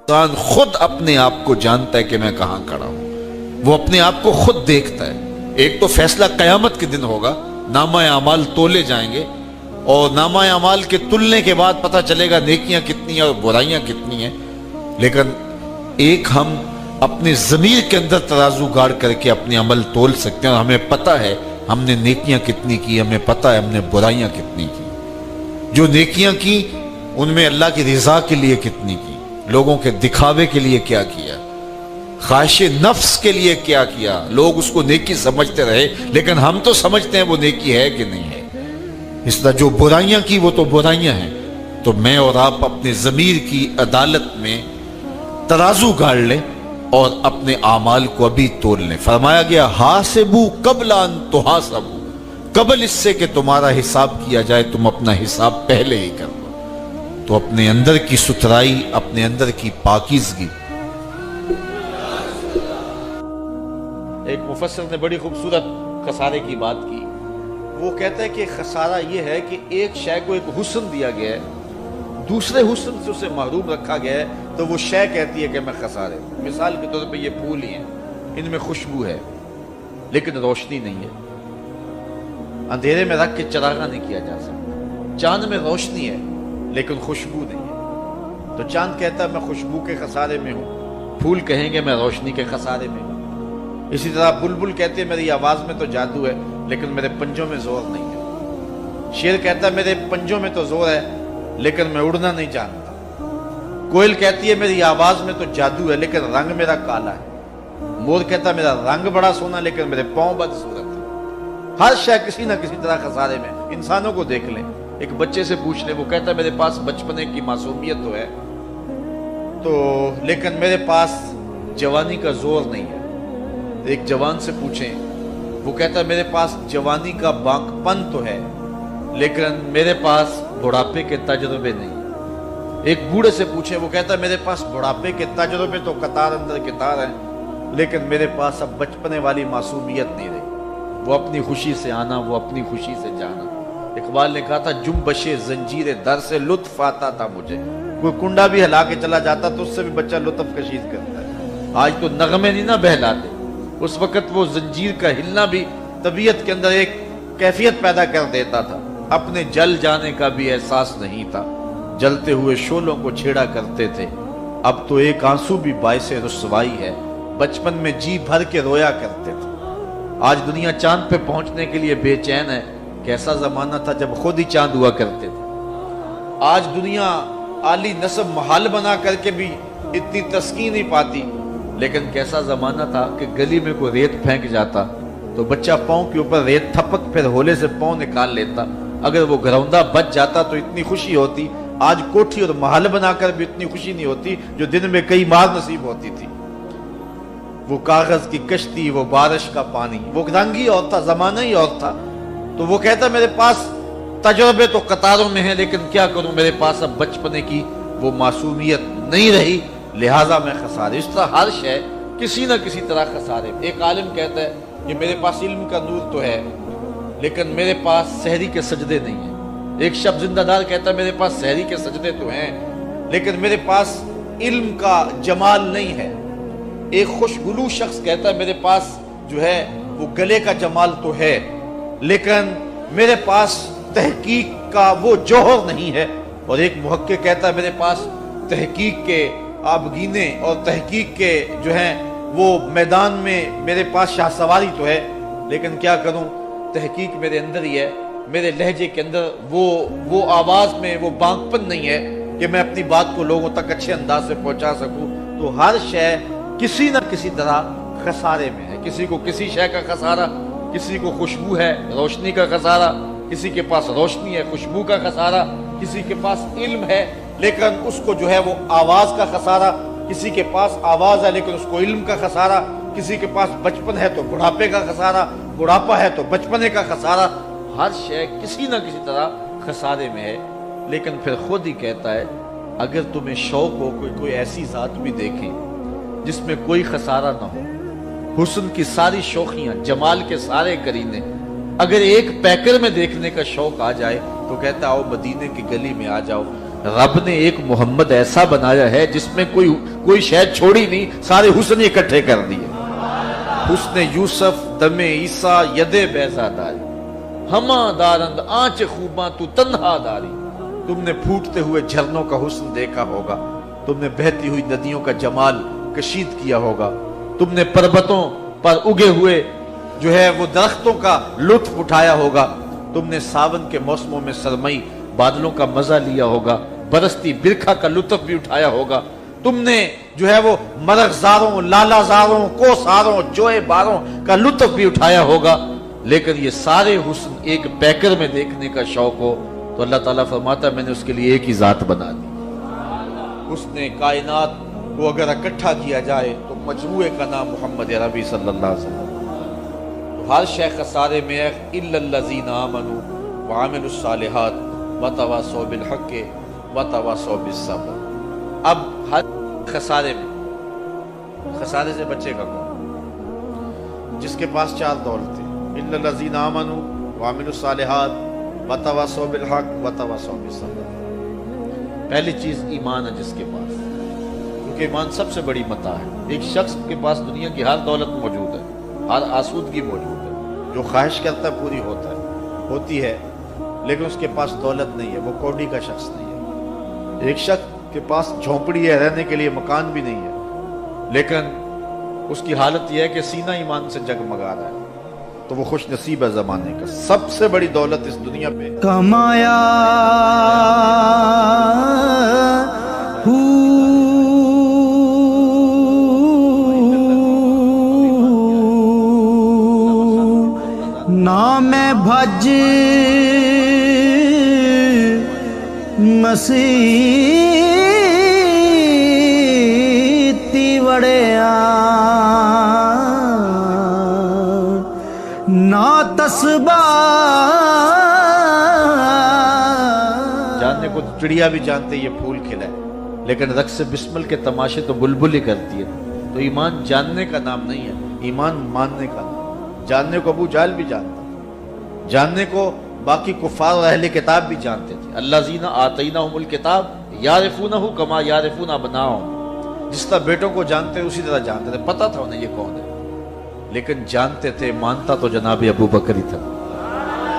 انسان خود اپنے آپ کو جانتا ہے کہ میں کہاں کھڑا ہوں. وہ اپنے آپ کو خود دیکھتا ہے. ایک تو فیصلہ قیامت کے دن ہوگا, نامہ اعمال تولے جائیں گے, اور نامہ اعمال کے تلنے کے بعد پتہ چلے گا نیکیاں کتنی ہیں اور برائیاں کتنی ہیں. لیکن ایک ہم اپنے ضمیر کے اندر ترازو گاڑ کر کے اپنے عمل تول سکتے ہیں, اور ہمیں پتہ ہے ہم نے نیکیاں کتنی کی, ہمیں پتہ ہے ہم نے برائیاں کتنی کی. جو نیکیاں کی ان میں اللہ کی رضا کے لیے کتنی کی, لوگوں کے دکھاوے کے لیے کیا کیا, خواہش نفس کے لیے کیا کیا. لوگ اس کو نیکی سمجھتے رہے, لیکن ہم تو سمجھتے ہیں وہ نیکی ہے کہ نہیں ہے. اس طرح جو برائیاں کی وہ تو برائیاں ہیں. تو میں اور آپ اپنے ضمیر کی عدالت میں ترازو گاڑ لیں اور اپنے اعمال کو ابھی تول لیں. فرمایا گیا حاسبو قبل ان تحاسبو, قبل اس سے کہ تمہارا حساب کیا جائے تم اپنا حساب پہلے ہی کر لو. تو اپنے اندر کی ستھرائی, اپنے اندر کی پاکیزگی. ایک مفسر نے بڑی خوبصورت خسارے کی بات کی. وہ کہتا ہے کہ خسارہ یہ ہے کہ ایک شے کو ایک حسن دیا گیا ہے, دوسرے حسن سے اسے محروم رکھا گیا ہے, تو وہ شے کہتی ہے کہ میں خسارے. مثال کے طور پہ یہ پھول ہی ہیں, ان میں خوشبو ہے لیکن روشنی نہیں ہے. اندھیرے میں رکھ کے چراغاں نہیں کیا جا سکتا. چاند میں روشنی ہے لیکن خوشبو نہیں ہے. تو چاند کہتا ہے میں خوشبو کے خسارے میں ہوں, پھول کہیں گے میں روشنی کے خسارے میں ہوں. اسی طرح بلبل کہتے ہیں میری آواز میں تو جادو ہے لیکن میرے پنجوں میں زور نہیں ہے. شیر کہتا ہے میرے پنجوں میں تو زور ہے لیکن میں اڑنا نہیں جانتا. کوئل کہتی ہے میری آواز میں تو جادو ہے لیکن رنگ میرا کالا ہے. مور کہتا ہے میرا رنگ بڑا سونا لیکن میرے پاؤں بدصورت ہے. ہر شے کسی نہ کسی طرح خسارے میں. انسانوں کو دیکھ لیں, ایک بچے سے پوچھ لیں, وہ کہتا ہے میرے پاس بچپنے کی معصومیت تو ہے تو لیکن میرے پاس جوانی کا زور نہیں ہے. ایک جوان سے پوچھیں, وہ کہتا ہے میرے پاس جوانی کا بانک پن تو ہے لیکن میرے پاس بڑھاپے کے تجربے نہیں. ایک بوڑھے سے پوچھیں, وہ کہتا ہے میرے پاس بڑھاپے کے تجربے تو قطار اندر قطار ہیں لیکن میرے پاس اب بچپنے والی معصومیت نہیں رہی. وہ اپنی خوشی سے آنا, وہ اپنی خوشی سے جانا. اقبال نے کہا تھا جنبش زنجیر در سے لطف آتا تھا مجھے. کوئی کنڈا بھی ہلا کے چلا جاتا تو اس سے بھی بچہ لطف کشید کرتا ہے. آج تو نغمے نہیں نہ بہلاتے, اس وقت وہ زنجیر کا ہلنا بھی طبیعت کے اندر ایک کیفیت پیدا کر دیتا تھا. اپنے جل جانے کا بھی احساس نہیں تھا, جلتے ہوئے شعلوں کو چھیڑا کرتے تھے. اب تو ایک آنسو بھی باعث رسوائی ہے, بچپن میں جی بھر کے رویا کرتے تھے. آج دنیا چاند پہ پہنچنے کے لیے بے چین ہے. کیسا زمانہ تھا جب خود ہی چاند ہوا کرتے تھے. آج دنیا عالی نصب محل بنا کر کے بھی اتنی تسکین نہیں پاتی, لیکن کیسا زمانہ تھا کہ گلی میں کوئی ریت پھینک جاتا تو بچہ پاؤں کے اوپر ریت تھپک پھر ہولے سے پاؤں نکال لیتا. اگر وہ گھروندہ بچ جاتا تو اتنی خوشی ہوتی. آج کوٹھی اور محل بنا کر بھی اتنی خوشی نہیں ہوتی جو دن میں کئی مار نصیب ہوتی تھی. وہ کاغذ کی کشتی, وہ بارش کا پانی, وہ رنگ ہی اور تھا, زمانہ ہی اور تھا. تو وہ کہتا میرے پاس تجربے تو قطاروں میں ہیں لیکن کیا کروں, میرے پاس اب بچپنے کی وہ معصومیت نہیں رہی, لہٰذا میں خسارے. اس طرح ہر شے کسی نہ کسی طرح خسارے. ایک عالم کہتا ہے کہ میرے پاس علم کا نور تو ہے لیکن میرے پاس سحری کے سجدے نہیں ہیں. ایک شب زندہ دار کہتا ہے میرے پاس سحری کے سجدے تو ہیں لیکن میرے پاس علم کا جمال نہیں ہے. ایک خوشگلو شخص کہتا ہے میرے پاس جو ہے وہ گلے کا جمال تو ہے لیکن میرے پاس تحقیق کا وہ جوہر نہیں ہے. اور ایک محقق کہتا ہے میرے پاس تحقیق کے آبگینے اور تحقیق کے جو ہیں وہ میدان میں میرے پاس شاہ سواری تو ہے لیکن کیا کروں, تحقیق میرے اندر ہی ہے. میرے لہجے کے اندر وہ آواز میں وہ بانک پن نہیں ہے کہ میں اپنی بات کو لوگوں تک اچھے انداز سے پہنچا سکوں. تو ہر شے کسی نہ کسی طرح خسارے میں ہے. کسی کو کسی شے کا خسارہ, کسی کو خوشبو ہے روشنی کا خسارہ, کسی کے پاس روشنی ہے خوشبو کا خسارہ, کسی کے پاس علم ہے لیکن اس کو جو ہے وہ آواز کا خسارہ, کسی کے پاس آواز ہے لیکن اس کو علم کا خسارہ, کسی کے پاس بچپن ہے تو بڑھاپے کا خسارہ, بڑھاپا ہے تو بچپنے کا خسارہ. ہر شے کسی نہ کسی طرح خسارے میں ہے. لیکن پھر خود ہی کہتا ہے اگر تمہیں شوق ہو کوئی ایسی ذات بھی دیکھیں جس میں کوئی خسارہ نہ ہو, حسن کی ساری شوخیاں, جمال کے سارے کرینے, اگر ایک پیکر میں دیکھنے کا شوق آ جائے تو کہتا آؤ مدینے کی گلی میں آ جاؤ، رب نے ایک محمد ایسا بنایا ہے جس میں کوئی شاید چھوڑی نہیں، سارے حسن اکٹھے کر دیے۔ حسن یوسف دم عیسیٰ ید بیضا داری، ہما دارند آنچ خوباں تو تنہا داری۔ تم نے پھوٹتے ہوئے جھرنوں کا حسن دیکھا ہوگا، تم نے بہتی ہوئی ندیوں کا جمال کشید کیا ہوگا، تم نے پربتوں پر اگے ہوئے جو ہے وہ درختوں کا لطف اٹھایا ہوگا، تم نے ساون کے موسموں میں سرمئی بادلوں کا مزہ لیا ہوگا، برستی برکھا کا لطف بھی اٹھایا ہوگا، تم نے جو ہے وہ مرغزاروں، لالازاروں، کوساروں، جوئے باروں کا لطف بھی اٹھایا ہوگا۔ لیکن یہ سارے حسن ایک پیکر میں دیکھنے کا شوق ہو تو اللہ تعالیٰ فرماتا ہے میں نے اس کے لیے ایک ہی ذات بنا دی۔ حسن کائنات کو اگر اکٹھا کیا جائے تو مجموعے کا نام محمد عربی صلی اللہ علیہ وسلم۔ ہر شے خسارے میں ہے الا الذین آمنوا وعملوا الصالحات وتواصوا بالحق وتواصوا بالصبر۔ اب ہر خسارے میں، خسارے سے بچے گا کون؟ جس کے پاس چار دولتیں، الا الذین آمنوا وعملوا الصالحات وتواصوا بالحق وتواصوا بالصبر۔ پہلی چیز ایمان ہے جس کے پاس، کیونکہ ایمان سب سے بڑی متاع ہے۔ ایک شخص کے پاس دنیا کی ہر دولت موجود ہے، ہر آسودگی موجود ہے، جو خواہش کرتا ہے پوری ہوتی ہے، لیکن اس کے پاس دولت نہیں ہے، وہ کوڑی کا شخص نہیں ہے۔ ایک شخص کے پاس جھونپڑی ہے، رہنے کے لیے مکان بھی نہیں ہے، لیکن اس کی حالت یہ ہے کہ سینہ ایمان سے جگمگا رہا ہے، تو وہ خوش نصیب ہے زمانے کا۔ سب سے بڑی دولت اس دنیا پہ کمایا نام بھج مسیتی وڑیا نا تسبا۔ جاننے کو چڑیا بھی جانتے یہ پھول کھلا ہے، لیکن رقص بسمل کے تماشے تو بلبل ہی کرتی ہے۔ تو ایمان جاننے کا نام نہیں ہے، ایمان ماننے کا نام۔ جاننے کو ابو جہل بھی جانتا، جاننے کو باقی کفار اور اہل کتاب بھی جانتے تھے۔ الذین آتیناہم الکتاب یعرفونہ کما یعرفون ابناءہم، جس طرح بیٹوں کو جانتے اسی طرح جانتے تھے، پتہ تھا انہیں یہ کون ہے، لیکن جانتے تھے، مانتا تو جناب ابو بکر ہی تھا،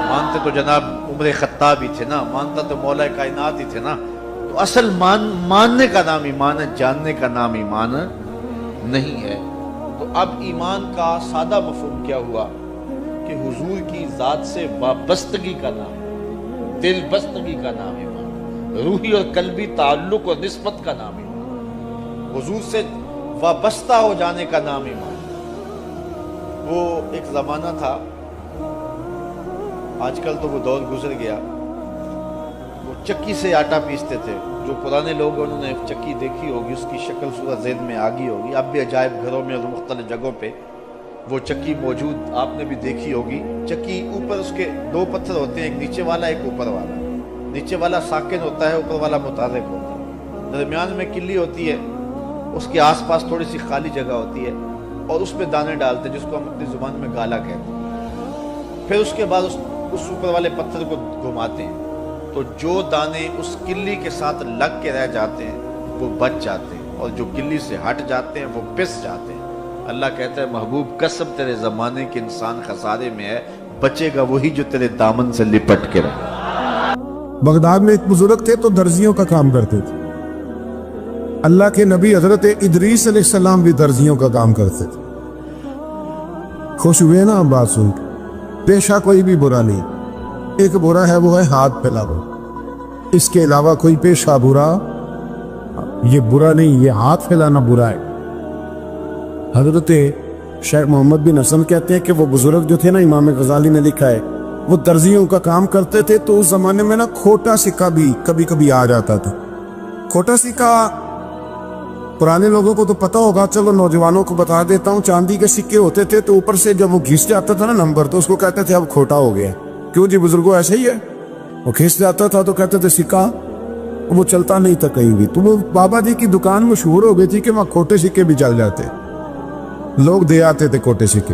مانتے تو جناب عمر خطاب ہی تھے نا، مانتا تو مولا کائنات ہی تھے نا۔ تو اصل ماننے کا نام ایمان ہے، جاننے کا نام ایمان نہیں ہے۔ تو اب ایمان کا سادہ مفہوم کیا ہوا کہ حضور کی ذات سے وابستگی کا نام، دل بستگی کا نام ایمان، روحی اور قلبی تعلق اور نسبت کا نام ایمان، حضور سے وابستہ ہو جانے کا نام ایمان۔ وہ ایک زمانہ تھا، آج کل تو وہ دور گزر گیا، وہ چکی سے آٹا پیستے تھے۔ جو پرانے لوگ ہیں انہوں نے چکی دیکھی ہوگی، اس کی شکل صورت ذہن میں آ گئی ہوگی۔ اب بھی عجائب گھروں میں اور مختلف جگہوں پہ وہ چکی موجود، آپ نے بھی دیکھی ہوگی۔ چکی اوپر اس کے دو پتھر ہوتے ہیں، ایک نیچے والا ایک اوپر والا۔ نیچے والا ساکن ہوتا ہے، اوپر والا متحرک ہوتا ہے۔ درمیان میں کلی ہوتی ہے، اس کے آس پاس تھوڑی سی خالی جگہ ہوتی ہے، اور اس پہ دانے ڈالتے ہیں جس کو ہم اپنی زبان میں گالا کہتے ہیں۔ پھر اس کے بعد اس اوپر والے پتھر کو گھماتے ہیں، تو جو دانے اس کلی کے ساتھ لگ کے رہ جاتے ہیں وہ بچ جاتے ہیں، اور جو کلی سے ہٹ جاتے ہیں وہ پس جاتے ہیں۔ اللہ کہتا ہے محبوب قسم تیرے زمانے کے انسان خسارے میں ہے، بچے گا وہی جو تیرے دامن سے لپٹ کے رہے۔ بغداد میں ایک بزرگ تھے تو درزیوں کا کام کرتے تھے۔ اللہ کے نبی حضرت ادریس علیہ السلام بھی درزیوں کا کام کرتے تھے۔ خوش ہوئے نا بات سن کے؟ پیشہ کوئی بھی برا نہیں، ایک برا ہے وہ ہے ہاتھ پھیلانا، اس کے علاوہ کوئی پیشہ برا یہ برا نہیں، یہ ہاتھ پھیلانا برا ہے۔ حضرت شیخ محمد بن حسن کہتے ہیں کہ وہ بزرگ جو تھے نا، امام غزالی نے لکھا ہے، وہ درزیوں کا کام کرتے تھے، تو اس زمانے میں نا کھوٹا سکہ بھی کبھی کبھی آ جاتا تھا۔ کھوٹا سکہ پرانے لوگوں کو تو پتہ ہوگا، چلو نوجوانوں کو بتا دیتا ہوں، چاندی کے سکے ہوتے تھے تو اوپر سے جب وہ گھس جاتا تھا نا نمبر، تو اس کو کہتے تھے اب کھوٹا ہو گیا۔ کیوں جی بزرگوں ایسے ہی ہے، وہ گھس جاتا تھا تو کہتے تھے سکہ وہ چلتا نہیں تھا کہیں بھی۔ تو وہ بابا جی کی دکان مشہور ہو گئی تھی کہ وہاں کھوٹے سکے بھی چل جاتے، لوگ دے آتے تھے کھوٹے سکے۔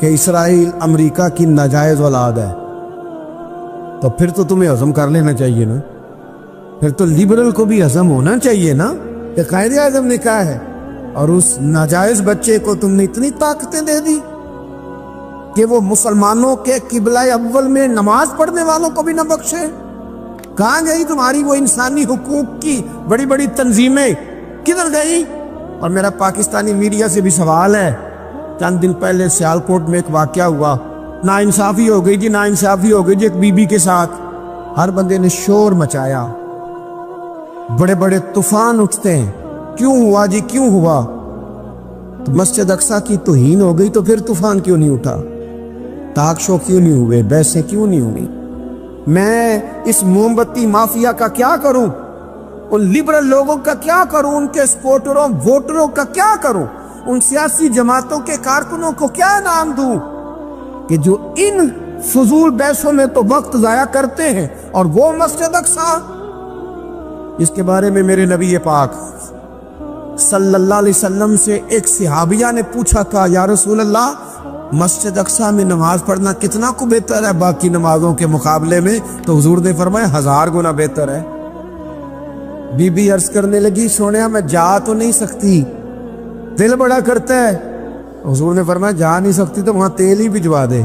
کہ اسرائیل امریکہ کی ناجائز اولاد ہے، تو پھر تو تمہیں ہضم کر لینا چاہیے نا، پھر تو لبرل کو بھی ہضم ہونا چاہیے نا کہ قائد اعظم نے کہا ہے، اور اس ناجائز بچے کو تم نے اتنی طاقتیں دے دی کہ وہ مسلمانوں کے قبلہ اول میں نماز پڑھنے والوں کو بھی نہ بخشے۔ کہاں گئی تمہاری وہ انسانی حقوق کی بڑی بڑی تنظیمیں، کدھر گئی؟ اور میرا پاکستانی میڈیا سے بھی سوال ہے، چند دن پہلے سیالکوٹ میں ایک واقعہ ہوا، ناانصافی ہو گئی جی، ناانصافی ہو گئی جی ایک بی بی کے ساتھ، ہر بندے نے شور مچایا، بڑے بڑے طوفان اٹھتے ہیں، کیوں ہوا جی کیوں ہوا؟ تو مسجد اقصیٰ کی توہین ہو گئی تو پھر طوفان کیوں نہیں اٹھا؟ ٹاک شو کیوں نہیں ہوئے؟ بحثیں کیوں نہیں ہوئی؟ میں اس موم بتی مافیا کا کیا کروں؟ ان لبرل لوگوں کا کیا کروں؟ ان کے سپورٹروں ووٹروں کا کیا کروں؟ ان سیاسی جماعتوں کے کارکنوں کو کیا انعام دوں کہ جو ان فضول بحثوں میں تو وقت ضائع کرتے ہیں، اور وہ مسجد اقصیٰ جس کے بارے میں میرے نبی پاک صلی اللہ علیہ وسلم سے ایک صحابیہ نے پوچھا تھا، یا رسول اللہ مسجد اقصیٰ میں نماز پڑھنا کتنا کو بہتر ہے باقی نمازوں کے مقابلے میں؟ تو حضور نے فرمایا 1000 گنا بہتر ہے۔ بی بی عرض کرنے لگی، سونیا میں جا تو نہیں سکتی، دل بڑا کرتا ہے۔ حضور نے فرمایا جا نہیں سکتی تو وہاں تیل ہی بھجوا دے،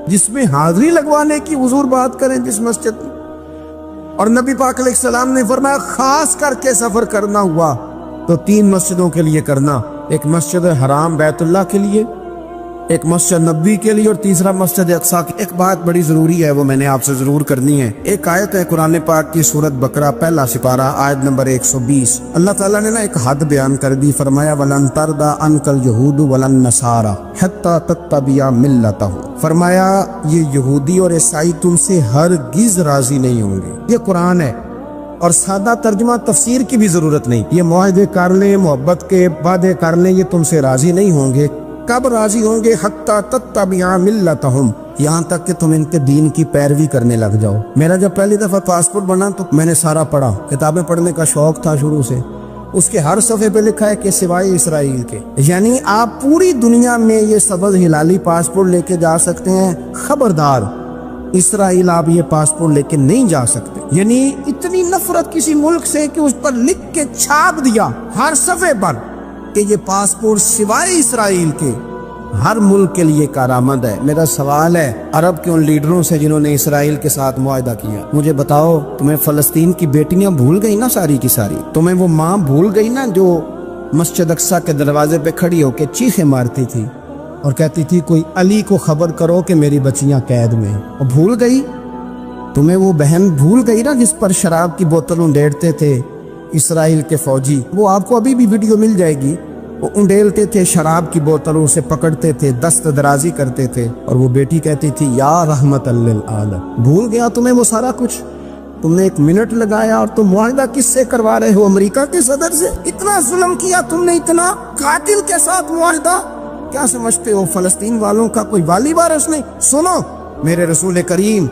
جس میں حاضری لگوانے کی حضور بات کریں جس مسجد میں۔ اور نبی پاک علیہ السلام نے فرمایا خاص کر کے سفر کرنا ہوا تو 3 مسجدوں کے لیے کرنا، ایک مسجد حرام بیت اللہ کے لیے، ایک مسجد نبی کے لیے، اور تیسرا مسجد اقصیٰ کی۔ ایک بات بڑی ضروری ہے، وہ میں نے آپ سے ضرور کرنی ہے۔ ایک آیت ہے قرآن پاک کی سورۃ بقرہ پہلا سپارہ آیت نمبر 120۔ اللہ تعالیٰ نے ایک حد بیان کر دی، فرمایا وَلَن تَرْضَىٰ عَنْكَ الْيَهُودُ وَلَا النَّصَارَىٰ حَتَّىٰ تَتَّبِعَ مِلَّتَهُمْ۔ فرمایا یہ یہودی اور عیسائی تم سے ہرگز راضی نہیں ہوں گے۔ یہ قرآن ہے، اور سادہ ترجمہ تفسیر کی بھی ضرورت نہیں۔ یہ معاہدے کر لیں، محبت کے وعدے کر لیں، یہ تم سے راضی نہیں ہوں گے۔ کب راضی ہوں گے؟ حتی تتبع ملتہم، یہاں تک کہ تم ان کے دین کی پیروی کرنے لگ جاؤ۔ میرا جب پہلی دفعہ پاسپورٹ بنا تو میں نے سارا پڑھا، کتابیں پڑھنے کا شوق تھا شروع سے۔ اس کے ہر صفحے پہ لکھا ہے کہ سوائے اسرائیل کے، یعنی آپ پوری دنیا میں یہ سبز ہلالی پاسپورٹ لے کے جا سکتے ہیں، خبردار اسرائیل آپ یہ پاسپورٹ لے کے نہیں جا سکتے۔ یعنی اتنی نفرت کسی ملک سے کہ اس پر لکھ کے چھاپ دیا ہر صفحے پر کہ یہ پاسپورٹ سوائے اسرائیل کے ہر ملک کے لیے کارآمد ہے۔ میرا سوال ہے عرب کے ان لیڈروں سے جنہوں نے اسرائیل کے ساتھ معاہدہ کیا، مجھے بتاؤ تمہیں فلسطین کی بیٹیاں بھول گئی نا ساری کی ساری؟ تمہیں وہ ماں بھول گئی نا جو مسجد اقصیٰ کے دروازے پہ کھڑی ہو کے چیخیں مارتی تھی اور کہتی تھی کوئی علی کو خبر کرو کہ میری بچیاں قید میں؟ اور بھول گئی؟ تمہیں وہ بہن بھول گئی نا جس پر شراب کی بوتل انڈیڑتے تھے اسرائیل کے فوجی؟ وہ آپ کو ابھی بھی ویڈیو مل جائے گی، وہ انڈیلتے تھے شراب کی بوتلوں سے، پکڑتے تھے، دست درازی کرتے تھے، اور وہ بیٹی کہتی تھی یا رحمت للعالم۔ بھول گیا تمہیں وہ سارا کچھ؟ تم نے 1 منٹ لگایا اور تم معاہدہ کس سے کروا رہے ہو؟ امریکہ کے صدر سے؟ اتنا ظلم کیا تم نے، اتنا قاتل کے ساتھ معاہدہ؟ کیا سمجھتے ہو فلسطین والوں کا کوئی والی وارث نہیں؟ سنو، میرے رسول کریم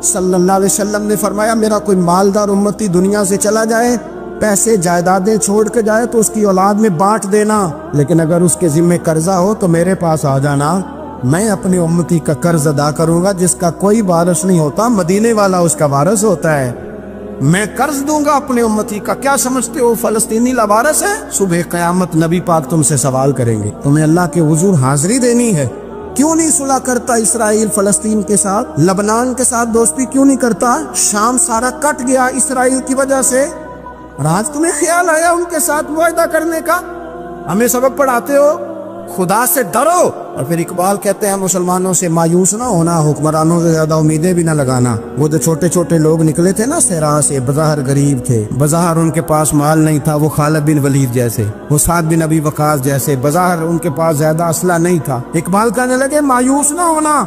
صلی اللہ علیہ وسلم نے فرمایا میرا کوئی مالدار امتی دنیا سے چلا جائے، پیسے جائیدادیں چھوڑ کے جائے تو اس کی اولاد میں بانٹ دینا، لیکن اگر اس کے ذمہ قرضہ ہو تو میرے پاس آ جانا، میں اپنے امتی کا قرض ادا کروں گا۔ جس کا کوئی وارث نہیں ہوتا، مدینے والا اس کا وارث ہوتا ہے، میں قرض دوں گا اپنے امتی کا۔ کیا سمجھتے ہو فلسطینی لاوارث ہے؟ صبح قیامت نبی پاک تم سے سوال کریں گے، تمہیں اللہ کے حضور حاضری دینی ہے۔ کیوں نہیں صلح کرتا اسرائیل فلسطین کے ساتھ؟ لبنان کے ساتھ دوستی کیوں نہیں کرتا؟ شام سارا کٹ گیا اسرائیل کی وجہ سے، اور آج تمہیں خیال آیا ان کے ساتھ معاہدہ کرنے کا؟ ہمیں سبق پڑھاتے ہو خدا سے ڈرو، اور پھر اقبال کہتے ہیں مسلمانوں سے مایوس نہ ہونا، حکمرانوں سے زیادہ امیدیں بھی نہ لگانا۔ وہ جو چھوٹے چھوٹے لوگ نکلے تھے نا صحرا سے، بظاہر غریب تھے، بظاہر ان کے پاس مال نہیں تھا، وہ خالد بن ولید جیسے، وہ سعد بن ابی وقاص جیسے، بظاہر ان کے پاس زیادہ اسلحہ نہیں تھا۔ اقبال کہنے لگے مایوس نہ ہونا،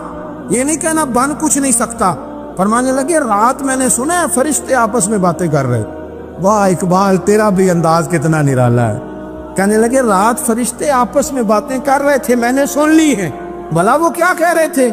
یہ نہیں کہنا بن کچھ نہیں سکتا، فرمانے لگے رات میں نے سنا ہے فرشتے آپس میں باتیں کر رہے۔ واہ اقبال، تیرا بھی انداز کتنا نرالا ہے۔ کہنے لگے رات فرشتے آپس میں باتیں کر رہے تھے، میں نے سن لی ہیں۔ بھلا وہ کیا کہہ رہے تھے؟